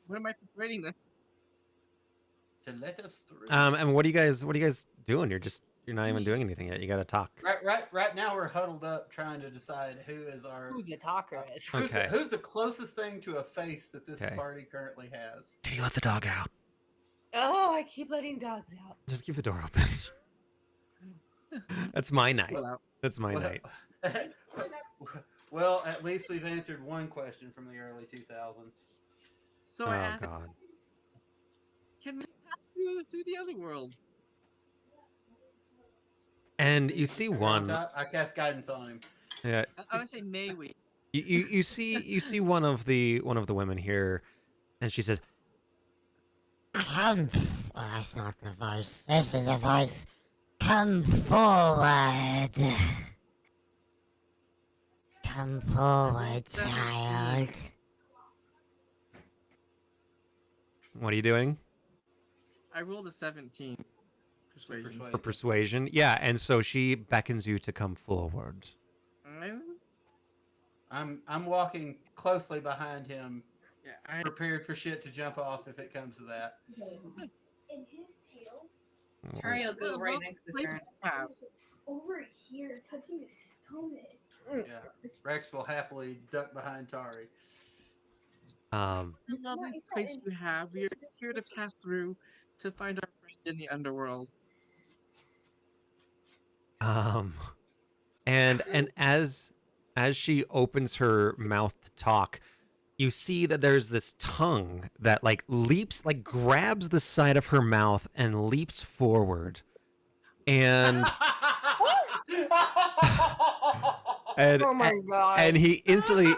What am I persuading them? To let us through. And what are you guys doing? You're not even doing anything yet. You got to talk. Right now we're huddled up trying to decide who is our who the talker is. Okay. who's the closest thing to a face that this Okay. party currently has. Can you let the dog out? Oh, I keep letting dogs out. Just keep the door open. That's my night. Well, That's my night. Well, at least we've answered one question from the early 2000s. so Oh I asked, god. can we pass through the other world? And you see one. I cast guidance on him. Yeah. I would say may we. You see one of the women here, and she says, Come. Oh, that's not the voice. This is the voice. Come forward. Come forward, child. "What are you doing?" I rolled a 17. Persuasion. For persuasion. Yeah, and so she beckons you to come forward. I'm walking closely behind him, Yeah, prepared for shit to jump off if it comes to that. Is his tail Tari will go Well, right well, next to place Fern. to have. over here touching his stomach? Yeah, Rex will happily duck behind Tari. Um, The lovely place you have. We are here to pass through to find our friend in the underworld. and as she opens her mouth to talk, you see that there's this tongue that like leaps, like grabs the side of her mouth and leaps forward, and Oh my god. and he instantly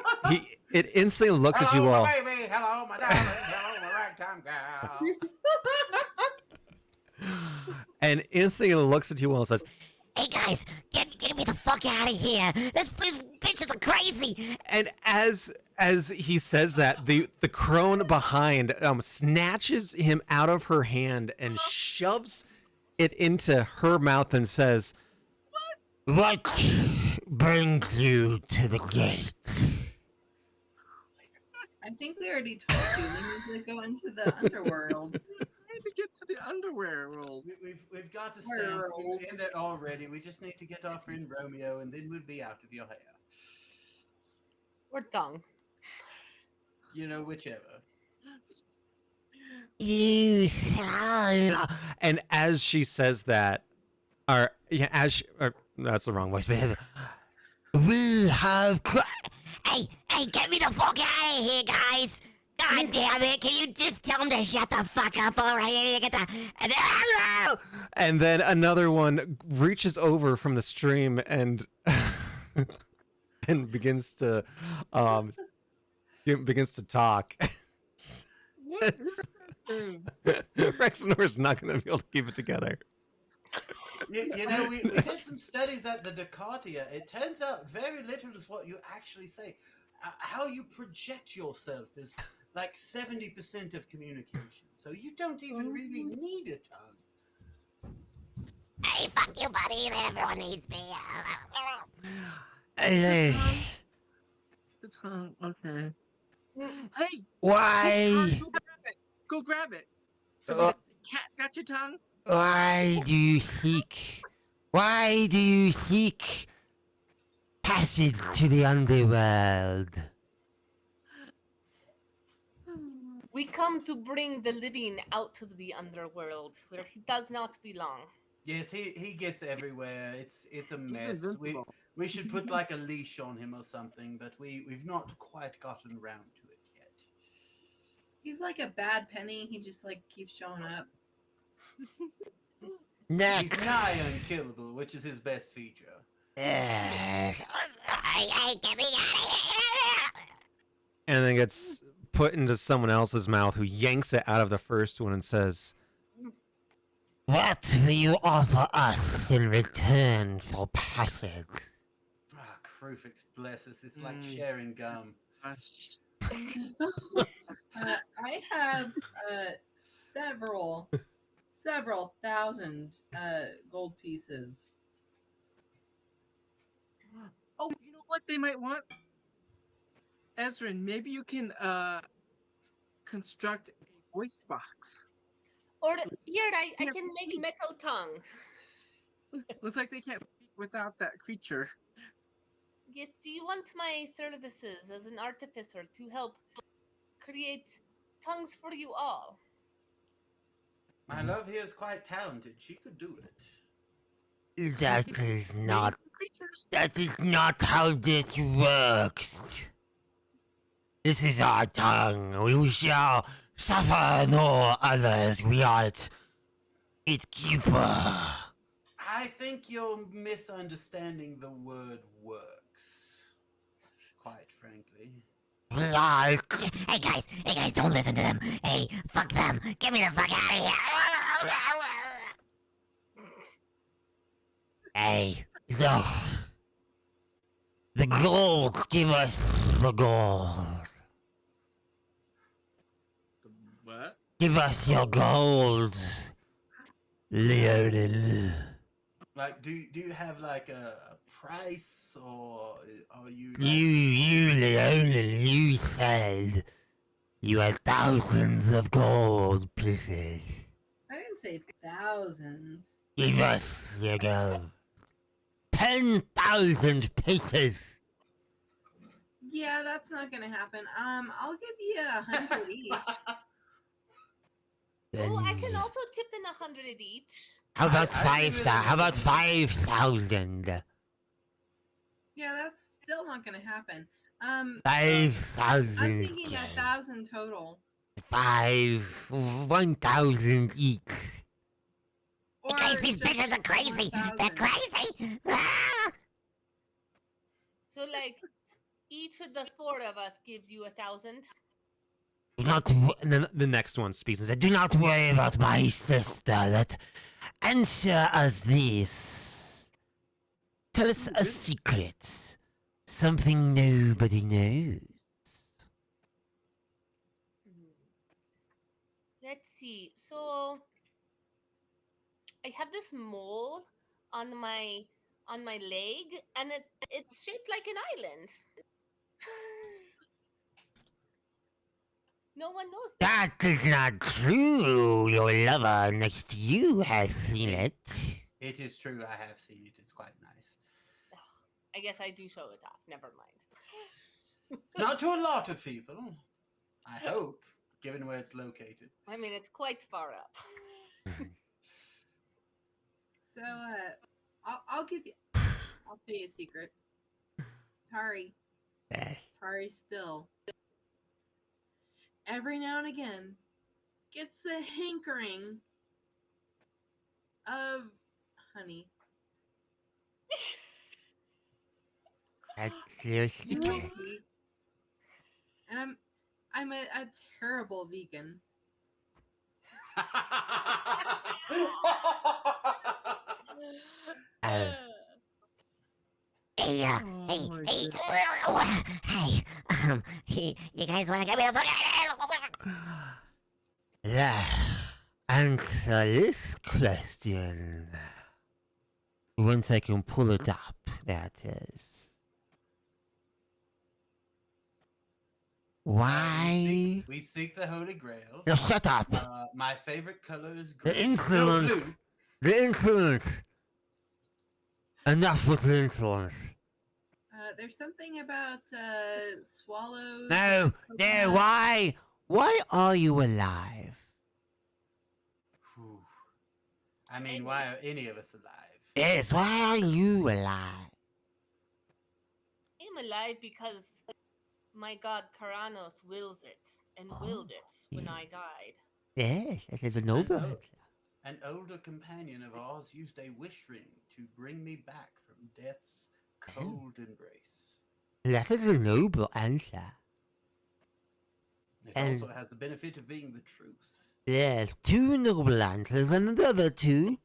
it instantly looks at you all. My baby. Hello, my darling. Hello, my ragtime gal. And instantly looks at you all and says, Hey guys, get me the fuck out of here. This bitches are crazy. and as he says that, the crone behind snatches him out of her hand and shoves it into her mouth and says, What brings you to the gate? I think we already told you we need to go into the underworld. Trying to get to the underwear world. We've got to stay in there already. We just need to get our friend Romeo, and then we'll be out of your hair. Or tongue. You know, whichever. You son. and as she says that, or yeah, that's the wrong voice. We have. Hey, get me the fuck out of here, guys. God damn it. Can you just tell him to shut the fuck up already? Get the. And then another one reaches over from the stream and and begins to talk. Rexnor's not going to be able to keep it together. You know, we did some studies at the Descartia. It turns out very little is what you actually say. How you project yourself is like 70% of communication. So you don't even really need a tongue. Hey, fuck you, buddy. Everyone needs me. The tongue. Okay. Hey, Why? go grab it. So Uh, cat got your tongue? Why do you seek? Why do you seek passage to the underworld? We come to bring the living out of the underworld, where he does not belong. Yes, he gets everywhere. It's a He's mess. invincible. We should put like a leash on him or something, but we've not quite gotten around to it yet. He's like a bad penny. He just like keeps showing up. Next. He's nigh unkillable, which is his best feature. Hey, get me out of here! And then gets put into someone else's mouth who yanks it out of the first one and says, What will you offer us in return for passage? Ah, Krufix bless us. It's like sharing gum. Gosh. I have several thousand gold pieces. Oh, you know what they might want? Ezrin, maybe you can construct a voice box. Or here, I Here, can make please. metal tongue. Looks like they can't speak without that creature. Yes, do you want my services as an artificer to help create tongues for you all? My love here is quite talented. She could do it. That is not. Creatures. That is not how this works. This is our tongue. We shall suffer no others. We are its keeper. I think you're misunderstanding the word works. quite frankly. We are. Hey guys, don't listen to them. Hey, fuck them. Get me the fuck out of here. Hey, the gold. Give us the gold. What? Give us your gold, Leonin. Like, do you have like a price, or are you? Like, You, Leonin, you said you had thousands of gold pieces. I didn't say thousands. Give us your gold. 10,000 pieces. Yeah, that's not gonna happen. I'll give you 100 each. Oh, I can also chip in 100 each. How about I really 5,000? How about don't. 5,000? Yeah, that's still not gonna happen. I'm 5,000. thinking 1,000 total. 1,000 each. Or Guys, these just pictures are crazy. 1,000. They're crazy. Ah! So, like, each of the 4 of us gives you 1,000. Do not. And then the next one speaks and said, Do not worry about my sister. Let answer us this. Tell us a secret. Something nobody knows. Let's see. So, I have this mole on my leg, and it's shaped like an island. No one knows that. That is not true. Your lover next to you has seen it. it is true. I have seen it. It's quite nice. I guess I do show it off. Never mind. Not to a lot of people. I hope, given where it's located. I mean, it's quite far up. So, I'll give you. I'll tell you a secret. Tari still, every now and again, gets the hankering of honey. That's your secret. And I'm a terrible vegan. Oh. Hey, Oh my you guys want to get me the fuck? Yeah. Answer this question. Once I can pull it up, that is. Why? We seek the Holy Grail. Now shut up. My favorite color is The green. No, insolence. blue. The insolence. Enough with the insolence. There's something about swallows. No, no, why? Why are you alive? Whew. I mean, why are any of us alive? Yes, why are you alive? I'm alive because my god Karanos wills it and willed it when yeah. I died. Yes, that is a noble I know. answer. An older companion of ours used a wish ring to bring me back from death's cold embrace. That is a noble answer. It And- also has the benefit of being the truth. Yes, two noble answers, and the other two.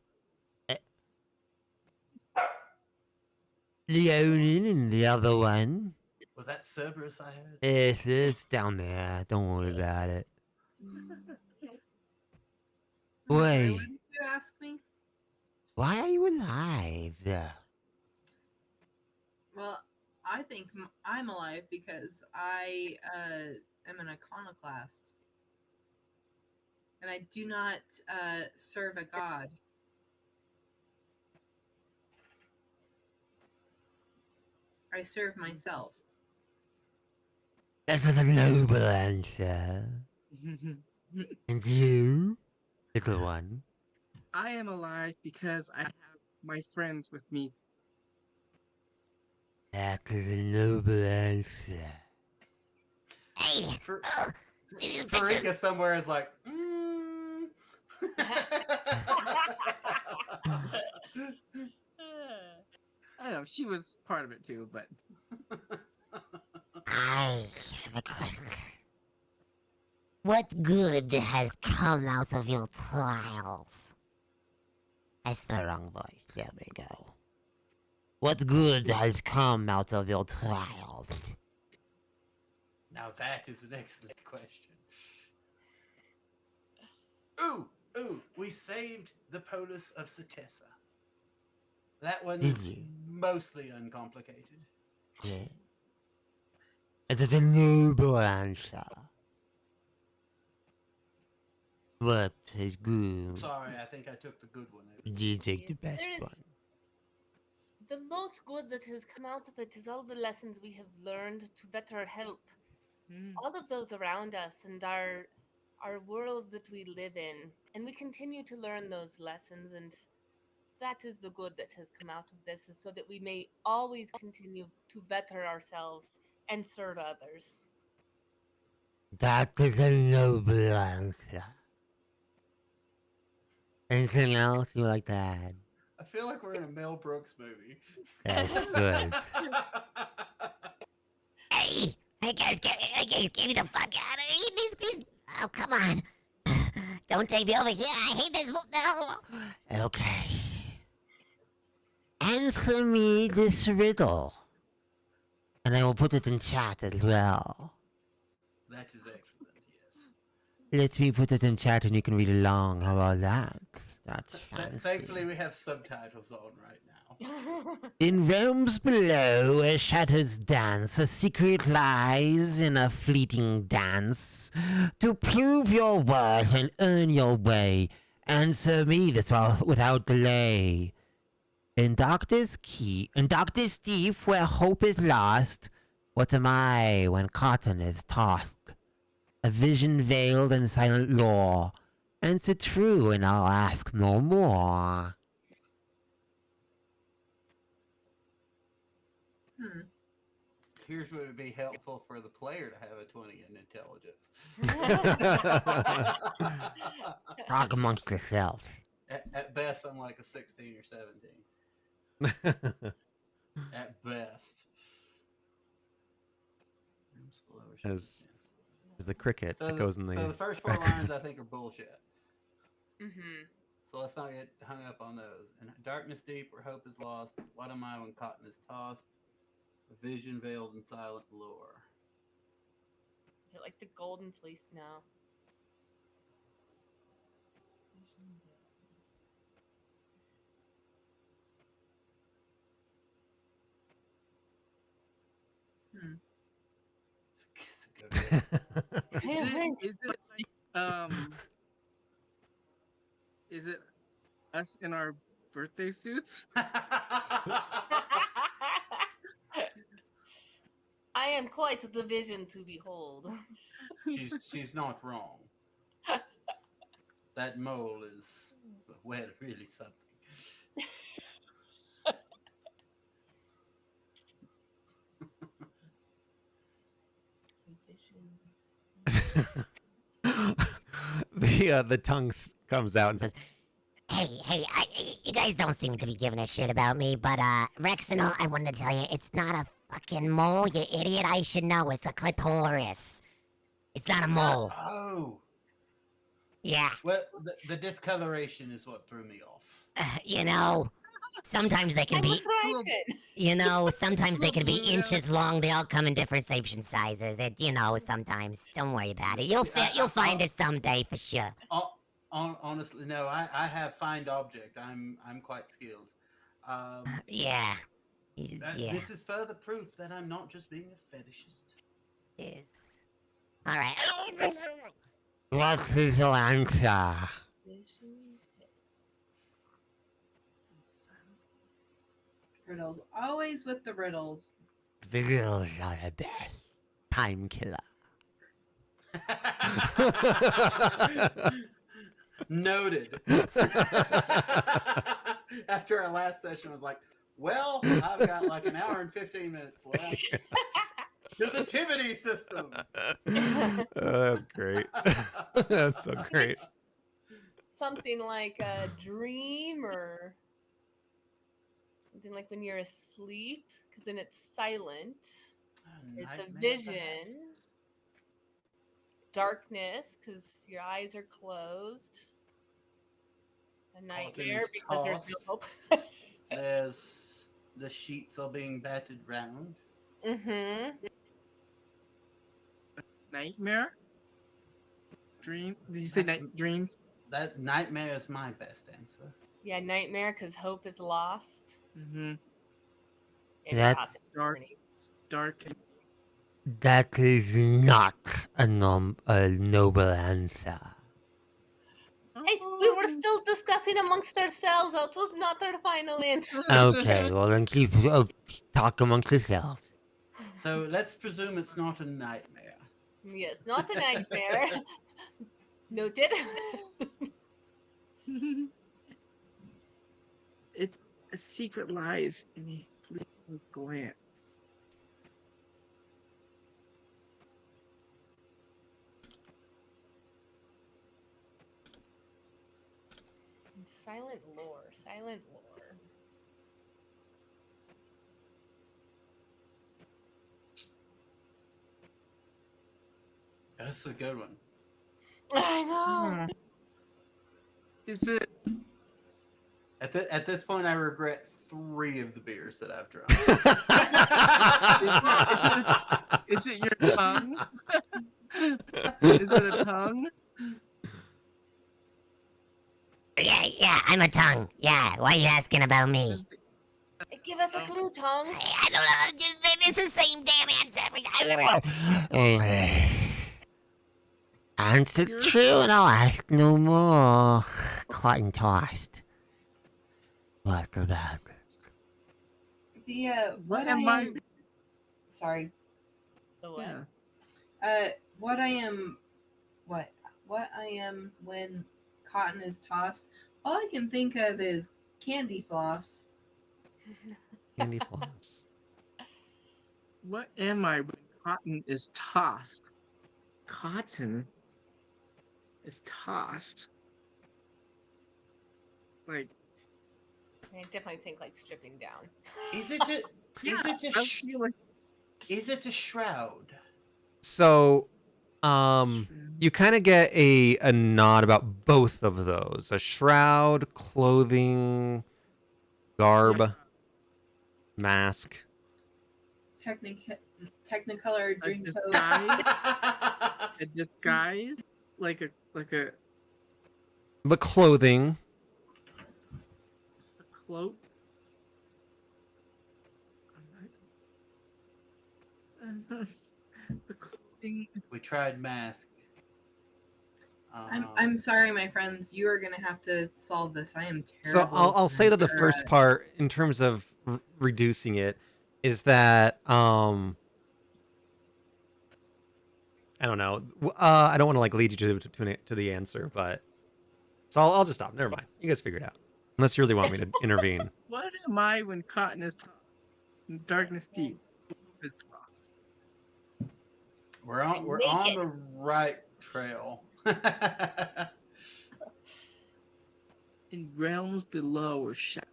Leonin and the other one. Was that Cerberus I heard? Yes, it's down there. Don't worry about it. I'm sorry, Wait. what did you ask me? Why are you alive? Well, I think I'm alive because I am an iconoclast. And I do not serve a god. I serve myself. That is a noble answer. And you, little one? I am alive because I have my friends with me. That is a noble answer. Hey, For, see these pictures? Farika somewhere is like, I don't know, she was part of it too, but I have a question. What good has come out of your trials? That's the wrong voice. There we go. What good has come out of your trials? Now that is an excellent question. Ooh, we saved the polis of Satessa. That one Did is you? mostly uncomplicated. Yeah. It is a noble answer. What is good? Sorry, I think I took the good one. You take the Yes, best there is- one. The most good that has come out of it is all the lessons we have learned to better help all of those around us and our worlds that we live in. And we continue to learn those lessons, and that is the good that has come out of this, is so that we may always continue to better ourselves and serve others. That is a noble answer. Anything else you like to add? I feel like we're in a Mel Brooks movie. That's good. Hey guys, get me the fuck out of here. Please. Oh, come on. Don't take me over here. I hate this. No. Okay. Answer me this riddle. And I will put it in chat as well. That is excellent, yes. Let me put it in chat and you can read along. How about that? That's fancy. Thankfully, we have subtitles on right now. In realms below, where shadows dance, a secret lies in a fleeting dance. To prove your worth and earn your way, answer me this without delay. In darkness deep, where hope is lost, what am I when cotton is tossed? A vision veiled in silent lore. Answer true, and I'll ask no more. Here's what would be helpful for the player to have a 20 in intelligence. Talk amongst yourself. At best, I'm like a 16 or 17. At best. As the cricket So that goes in the. So the first four lines I think are bullshit. Mm-hmm. So let's not get hung up on those. In darkness deep where hope is lost, what am I when cotton is tossed? A vision veiled in silent lore. Is it like the golden fleece? No. It's a good one. Is it like is it us in our birthday suits? I am quite the vision to behold. she's not wrong. That mole is, well, really something. The tongue comes out and says, Hey, you guys don't seem to be giving a shit about me, but, Rexino, I wanted to tell you, it's not a fucking mole, you idiot. I should know. It's a clitoris. It's not a mole. Oh. Yeah. Well, the discoloration is what threw me off. You know, sometimes they can be, sometimes they can be inches long. They all come in different shapes and sizes. Sometimes. Don't worry about it. You'll find it someday for sure. Honestly, no. I have find object. I'm quite skilled. Yeah. This is further proof that I'm not just being a fetishist. Yes. All right. What is your answer? Riddles. Always with the riddles. Riddles are the best. Time killer. Noted. After our last session, I was like, well, I've got like an hour and 15 minutes left. To the Timothy system. That's great. That's so great. Something like a dream or something like when you're asleep, because then it's silent. It's a Nightmare, vision. perhaps? Darkness, because your eyes are closed. A nightmare is because there's no tossed. hope. There's the sheets are being battered round. Mm-hmm. Nightmare? Dream? Did you say That's- dreams? That nightmare is my best answer. Yeah, nightmare because hope is lost. Mm-hmm. And That- possibly Dark. Germany. Dark. That is not a noble answer. Hey, we were still discussing amongst ourselves. That was not our final answer. Okay, well then keep talk amongst yourselves. So let's presume it's not a nightmare. Yes, not a nightmare. Noted. It's a secret lies in a fleeting glance. Silent lore. Silent lore. That's a good one. I know. Hmm. Is it? At this point, I regret 3 of the beers that I've drunk. Is it your tongue? Is it a tongue? Yeah, I'm a tongue. Yeah, why are you asking about me? Give us a clue, Tongue. I don't know, it's the same damn answer. Answer true and I'll ask no more. Caught and tossed. Welcome back. The What am I? Sorry. The what? Yeah. What I am when cotton is tossed, all I can think of is candy floss. Candy floss. What am I when cotton is tossed? Cotton is tossed. Like, I definitely think like stripping down. Is it a, I feel like is it a shroud? So, you kind of get a nod about both of those: a shroud, clothing, garb, mask. Technicolor a dream coat. disguise, a disguise, like a But clothing. cloak. The clothing. We tried mask. I'm sorry, my friends. You are gonna have to solve this. I am So terrible. I'll say that the at first part, in terms of reducing it, is that I don't know. I don't want to like lead you to the answer, but so I'll just stop. Never mind. You guys figure it out. Unless you really want me to intervene. What am I when cotton is tossed? In darkness deep. Hope is lost. We're on Naked. the right trail. In realms below are shadows.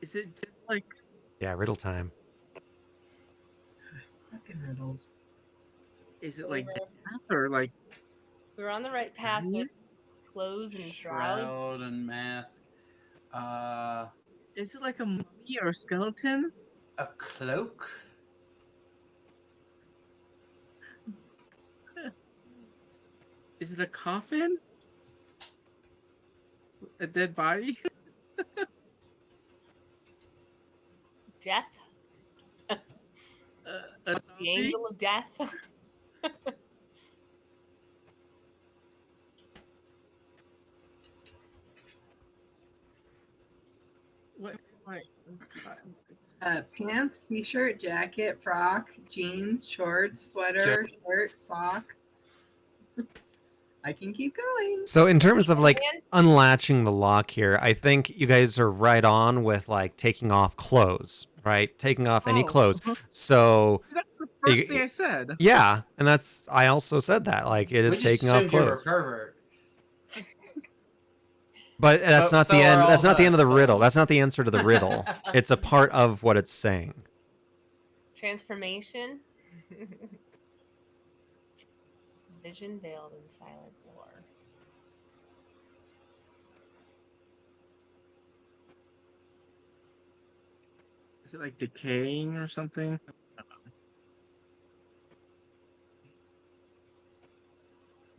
Is it just like Yeah, riddle time. Fucking riddles. is it like death or like We're on the right path with clothes and shrouds. Shroud and mask. is it like a mummy or a skeleton? A cloak. Is it a coffin? A dead body? Death. A The zombie? angel of death. What am I when cotton is Pants, t-shirt, jacket, frock, jeans, shorts, sweater, shirt, sock. I can keep going. So in terms of like unlatching the lock here, I think you guys are right on with like taking off clothes, right? Taking off any Oh, clothes. uh-huh. So That's the first You- thing I said. yeah, and that's I also said that like it We is just taking off assumed you were a clothes. pervert. But that's But not so the end. are That's all not the end of the of us, riddle. so- That's not the answer to the riddle. It's a part of what it's saying. Transformation. Vision veiled in silent lore. Is it like decaying or something?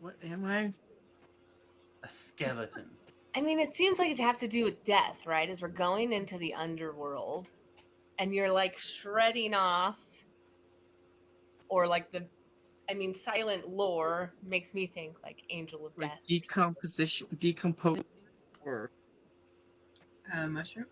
What am I? A skeleton. I mean, it seems like it have to do with death, right? As we're going into the underworld, and you're like shredding off, or like silent lore makes me think like angel of Like death. decomposition, decomposing, or Mushroom.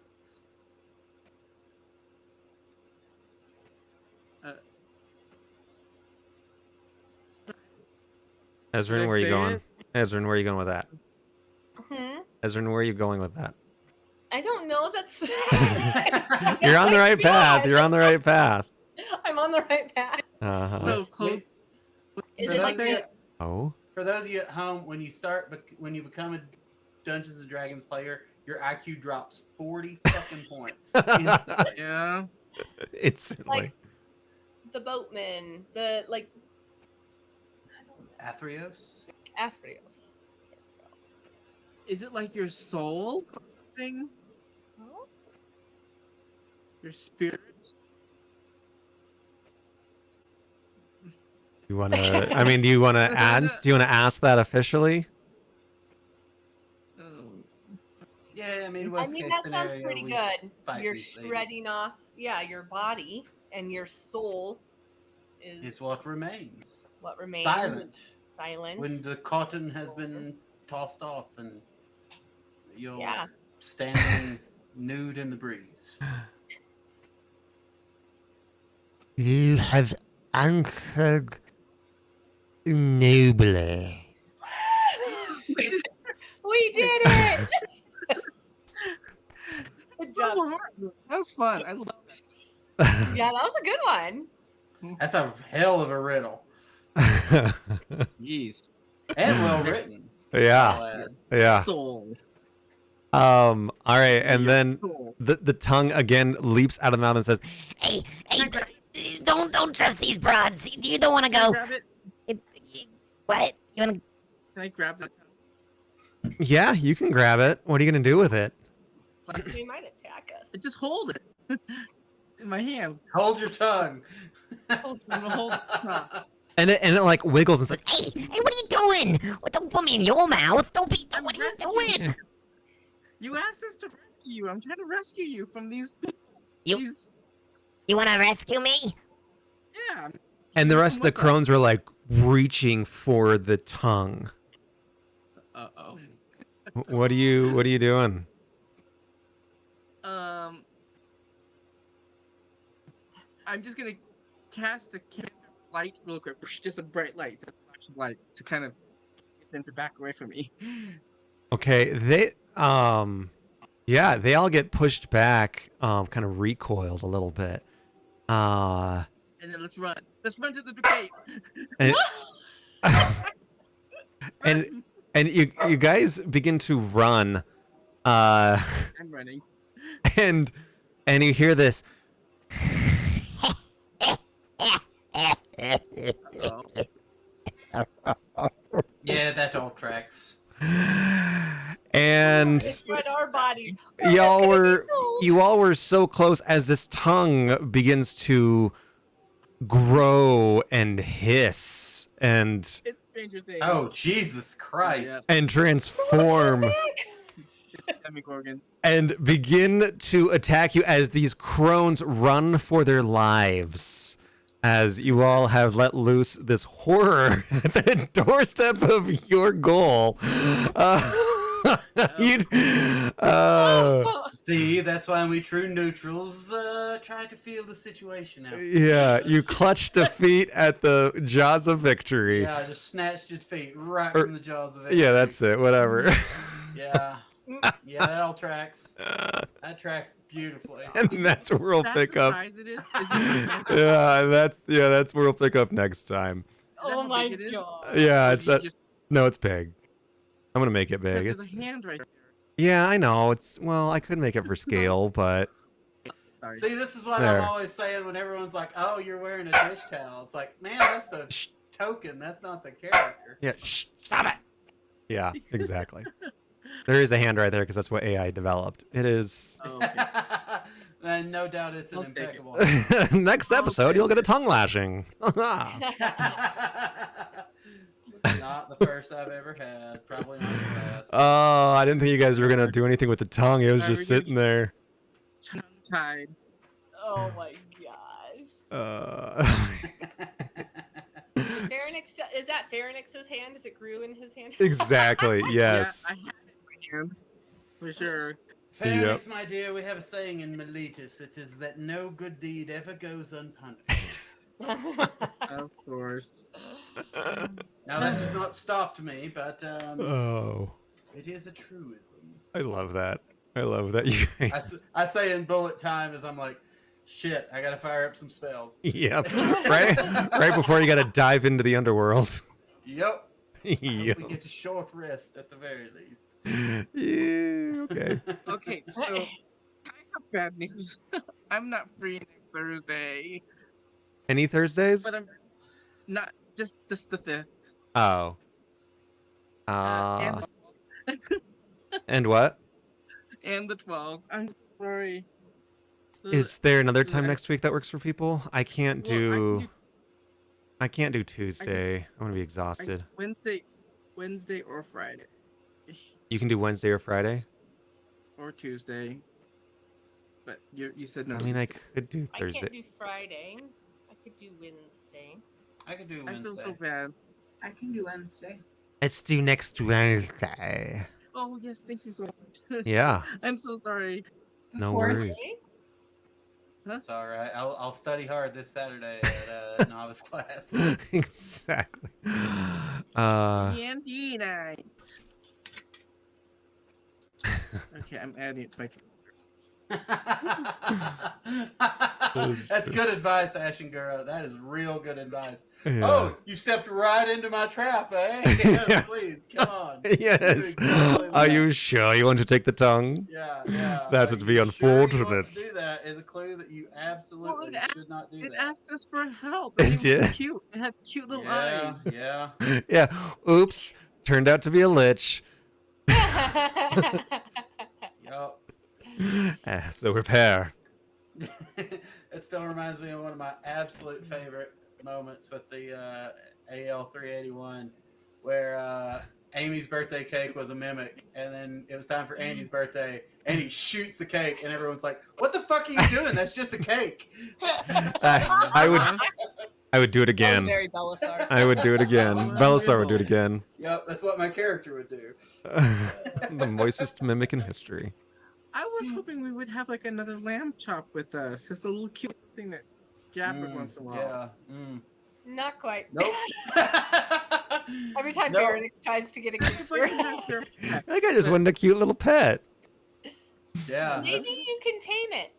Ezrin, I where are you say going? it? Ezrin, where are you going with that? Hmm? Ezrin, where are you going with that? I don't know. That's You're on the right path. You're on the right path. I'm on the right path. Uh-huh. so close. Is For it those like of you- the, Oh. For those of you at home, when you become a Dungeons and Dragons player, your IQ drops 40 fucking points instantly. Yeah. Instantly. like the boatman, the like Athreos? Aphrios? Is it like your soul or something? Oh. Your spirit? You wanna? I mean, do you wanna ask? Do you wanna ask that officially? Oh. Yeah, I mean, I worst mean, case that scenario, sounds pretty we good. fight You're these ladies. shredding off, your body, and your soul is It's what remains. what remains. Silent. Silent. When the cotton has been tossed off and you're Yeah. standing nude in the breeze. You have answered nobly. We did it! Good So job. hard. That was fun. I love that. Yeah, that was a good one. That's a hell of a riddle. Jeez. And well written. Yeah. I'll add. Yeah. Soul. All right, and Your then soul. the tongue again leaps out of the mouth and says, Hey, Can I hey, grab, don't trust these broads. You don't want to can I go. grab it? What? You want to? Can I grab that? "Yeah, you can grab it. What are you gonna do with it?" They might attack us. Just hold it in my hand. Hold your tongue. I'm gonna hold it. And it like wiggles and says, Hey, what are you doing? Well, don't put me in your mouth. Don't be. What are you doing? You asked us to rescue you. I'm trying to rescue you from these people. You- These, You want to rescue me? yeah. and the rest of the crones are like reaching for the tongue. Uh-oh. What are you doing? I'm just gonna cast a cancer light real quick. Just a bright light, just a flashing light to kind of get them to back away from me. Okay, they they all get pushed back, kind of recoiled a little bit. And then let's run. Let's run to the gate. And, Run. and you guys begin to run, I'm running. and you hear this, Uh-oh. Yeah, that all tracks. and They shred our bodies. you all were so close as this tongue begins to grow and hiss and It's Stranger Things. Oh, Jesus Christ. Yep. and transform Demogorgon. and begin to attack you as these crones run for their lives. As you all have let loose this horror at the doorstep of your goal. You'd- See, that's why we true neutrals try to feel the situation out. yeah, you clutch defeat at the jaws of victory. Yeah, I just snatched your feet right Or- from the jaws of it. Yeah, that's it. Whatever. Yeah. Yeah, that all tracks. That tracks beautifully. And that's where we'll That pick up. surprise it is it That's where we'll pick up next time. Oh how my big it is? god. Yeah, Or it's do you that. just- No, it's big. I'm gonna make it big. There's It's a hand right there. Yeah, I know. I could make it for scale, but Sorry. See, this is what There. I'm always saying when everyone's like, "Oh, you're wearing a dish towel." It's like, man, that's the Shh. token. That's not the character. yeah, shh, stop it. Yeah, exactly. There is a hand right there because that's what AI developed. It is. Oh, okay. And no doubt it's an I'll take it. impeccable. Next episode, you'll get a tongue lashing. Not the first I've ever had. Probably not the last. Oh, I didn't think you guys were gonna do anything with the tongue. It was just sitting there. Tongue-tied. Oh my gosh. Is that Pharynx's hand? Is it grew in his hand? Exactly. Yes. Yeah, I had it in my hand. For sure. Pharynx, my dear, we have a saying in Miletus. It is that no good deed ever goes unpunished. Of course. Now that has not stopped me, but Oh, it is a truism. I love that. I love that. You guys. I say in bullet time as I'm like, shit, I gotta fire up some spells. Yep. Right before you gotta dive into the underworld. Yep. I hope Yep. we get a short rest at the very least. Yeah. Okay. Okay, so I have bad news. I'm not free next Thursday, Any Thursdays? but I'm not just the 5th. Oh. And And what? and the 12th. I'm sorry. Is there another time I- next week that works for people? I can't Well, I can't do Tuesday. I'm gonna be exhausted. Wednesday or Friday You can do Wednesday or Friday. or Tuesday. But you said no. I mean, I Tuesday. could do I Thursday. can't do Friday. I could do Wednesday. I could do I Wednesday. feel so bad. I can do Wednesday. Let's do next Wednesday. Oh yes, thank you so much. Yeah. I'm so sorry. No Fourth? worries. That's all right. I'll study hard this Saturday at novice class. Exactly. D&D night. Okay, I'm adding it to my. That's good advice, Ashingura. That is real good advice. Yeah. Oh, you stepped right into my trap, eh? Yeah. Please, come on. Yes. Do exactly Are that. you sure you want to take the tongue? Yeah. That Are would be you sure you want unfortunate. to do that is a clue that you absolutely should not do It that. asked us for help. It And it did? was cute. It had cute little Yeah, eyes. yeah. Yeah. Oops. Turned out to be a lich. Yup. So repair. It still reminds me of one of my absolute favorite moments with the AL 381, where Amy's birthday cake was a mimic, and then it was time for Andy's birthday, and he shoots the cake, and everyone's like, "What the fuck are you doing? That's just a cake." I would do it again. Very Belisar. I would do it again. Belisar would do it again. Yep, that's what my character would do. The moistest mimic in history. I was hoping we would have like another lamb chop with us. Just a little cute thing that jabbered once in a while. Yeah. Not quite. Nope. Every time Nope. Pharynx tries to get a It's like creature. you have their pet. That guy just wanted a cute little pet. Yeah. Maybe that's- you can tame it.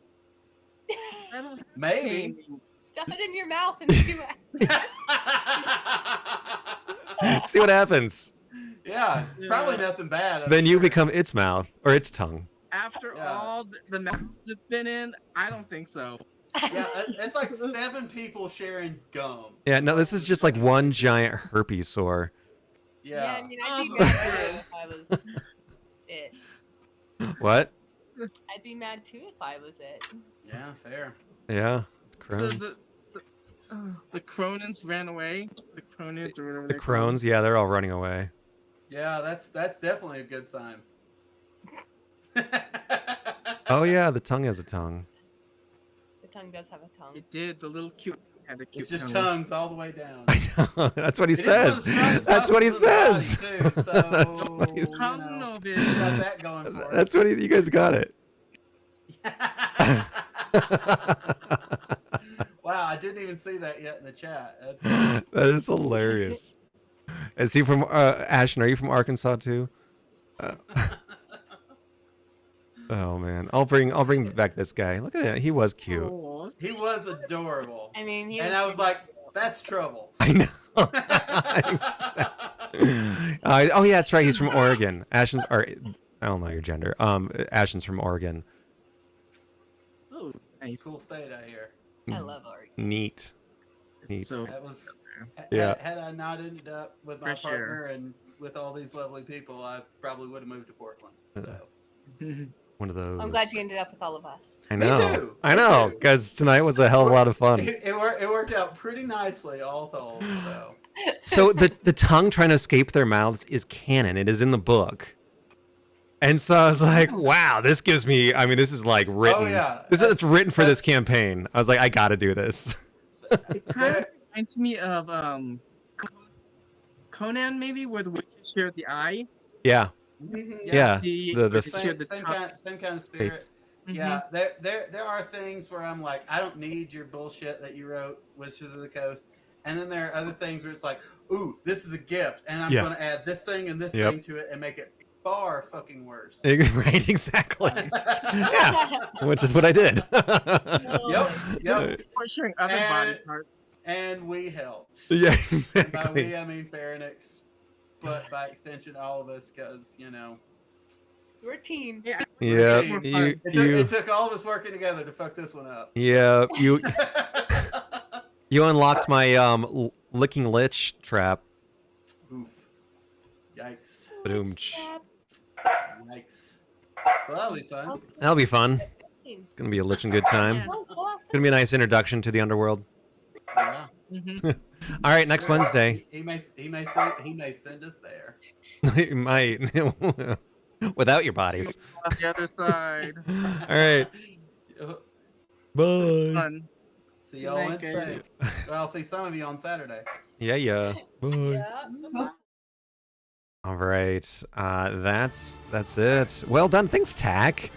I don't have Maybe. taming. Stuff it in your mouth and see what. See what happens. Yeah, probably Yeah. nothing bad. I'm Then you sure. become its mouth or its tongue. After Yeah. all the mouths it's been in, I don't think so. Yeah, it's like 7 people sharing gum. Yeah, no, this is just like one giant herpes sore. Yeah. I mean, I'd be Oh. mad too if I was it. What? I'd be mad too if I was it. Yeah, fair. Yeah, it's The, crones. the Cronins ran away. The Cronins or whatever The they're called. crones, yeah, they're all running away. Yeah, that's definitely a good sign. Oh yeah, the tongue has a tongue. The tongue does have a tongue. It did. The little cute had a cute It's just tongue. tongues all the way down. That's what he It is one of the says. strongest That's what he muscles in the body, says. too, so, That's what he you says. Tongue know, no we bit. got that going for us. That's what you guys got it. Wow, I didn't even see that yet in the chat. That's, That is hilarious. Is he from Ashton? Are you from Arkansas too? Oh man, I'll bring back this guy. Look at that, he was cute. Aw, he was adorable. I mean, he And I was like, that's trouble. I know. Exactly. Oh yeah, that's right. He's from Oregon. Ashton's I don't know your gender. Ashton's from Oregon. Oh, nice. Cool state out here. I love Oregon. Neat. Neat. So That was. Yeah. Had I not ended up with my For sure. partner and with all these lovely people, I probably would have moved to Portland. So. One of those. I'm glad you ended up with all of us. I Me know. too. I Me know, too. because tonight was a hell of a lot of fun. It worked out pretty nicely, all told. So. So the tongue trying to escape their mouths is canon. It is in the book. And so I was like, wow, this gives me, I mean, this is like written. Oh, yeah. It's written for this campaign. I was like, I got to do this. It kind of reminds me of Conan, maybe, where the witches share the eye. Yeah. Yeah. The Same kind of spirit. fates. Yeah, there are things where I'm like, I don't need your bullshit that you wrote, Wizards of the Coast. And then there are other things where it's like, ooh, this is a gift, and I'm Yeah. going to add this thing and this Yep. thing to it and make it far fucking worse. Right, exactly. Yeah, which is what I did. Yep. Or sharing other body parts. And we helped. Yeah, And by exactly. we, I mean Pharynix, but by extension, all of us, because, you know. We're a team. Yeah. Yeah, It took all of us working together to fuck this one up. Yeah, you unlocked my licking lich trap. Oof. Yikes. Boomch. Yikes. So that'll be fun. That'll be fun. It's gonna be a lich and good time. Yeah. It's gonna be a nice introduction to the underworld. Yeah. All right, next Wednesday. He may send us there. He might. Without your bodies. On the other side. All right. Bye. Fun. See y'all Good night, Wednesday. Well, I'll see some of you on Saturday. Yeah. Bye. Yeah. All right. That's it. Well done. Thanks, Tack.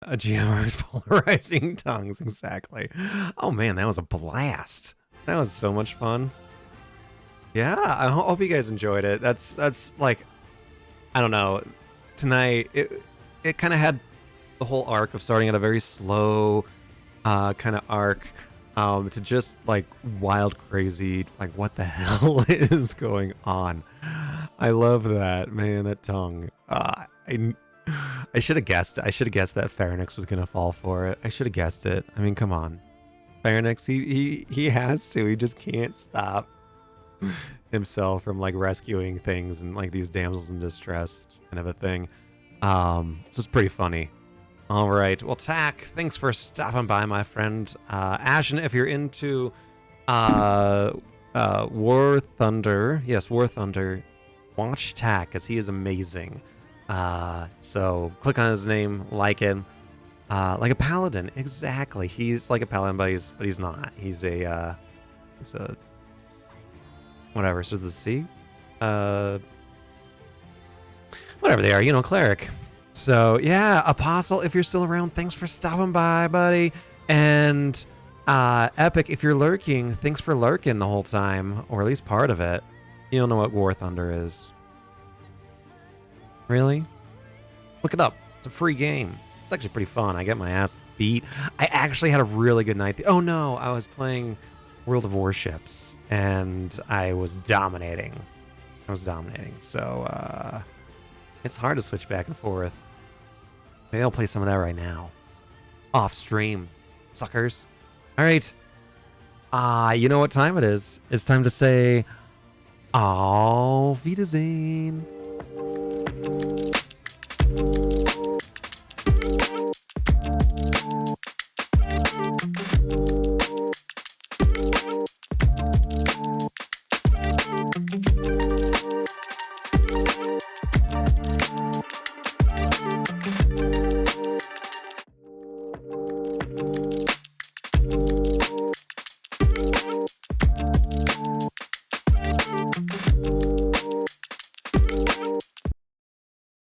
GMR's polarizing tongues, exactly. Oh man, that was a blast. That was so much fun. Yeah, I hope you guys enjoyed it. That's like, I don't know. Tonight, it kind of had the whole arc of starting at a very slow kind of arc to just like wild, crazy, like what the hell is going on? I love that, man. That tongue. I should have guessed. I should have guessed that Pharynix was gonna fall for it. I should have guessed it. I mean, come on, Pharynix. He has to. He just can't stop himself from like rescuing things and like these damsels in distress kind of a thing. So it's pretty funny. All right. Well, Tack, thanks for stopping by, my friend. Ashen, if you're into War Thunder, yes, War Thunder, watch Tack, because he is amazing. So click on his name, like him. Like a paladin, exactly. He's like a paladin, but he's not. He's a whatever, so the sea? Whatever they are, you know, cleric. So yeah, Apostle, if you're still around, thanks for stopping by, buddy. And Epic, if you're lurking, thanks for lurking the whole time, or at least part of it. You don't know what War Thunder is. Really? Look it up. It's a free game. It's actually pretty fun. I get my ass beat. I actually had a really good night. Oh no, I was playing World of Warships, and I was dominating. So it's hard to switch back and forth. Maybe I'll play some of that right now. Off stream, suckers. All right. You know what time it is. It's time to say, Auf Wiedersehen.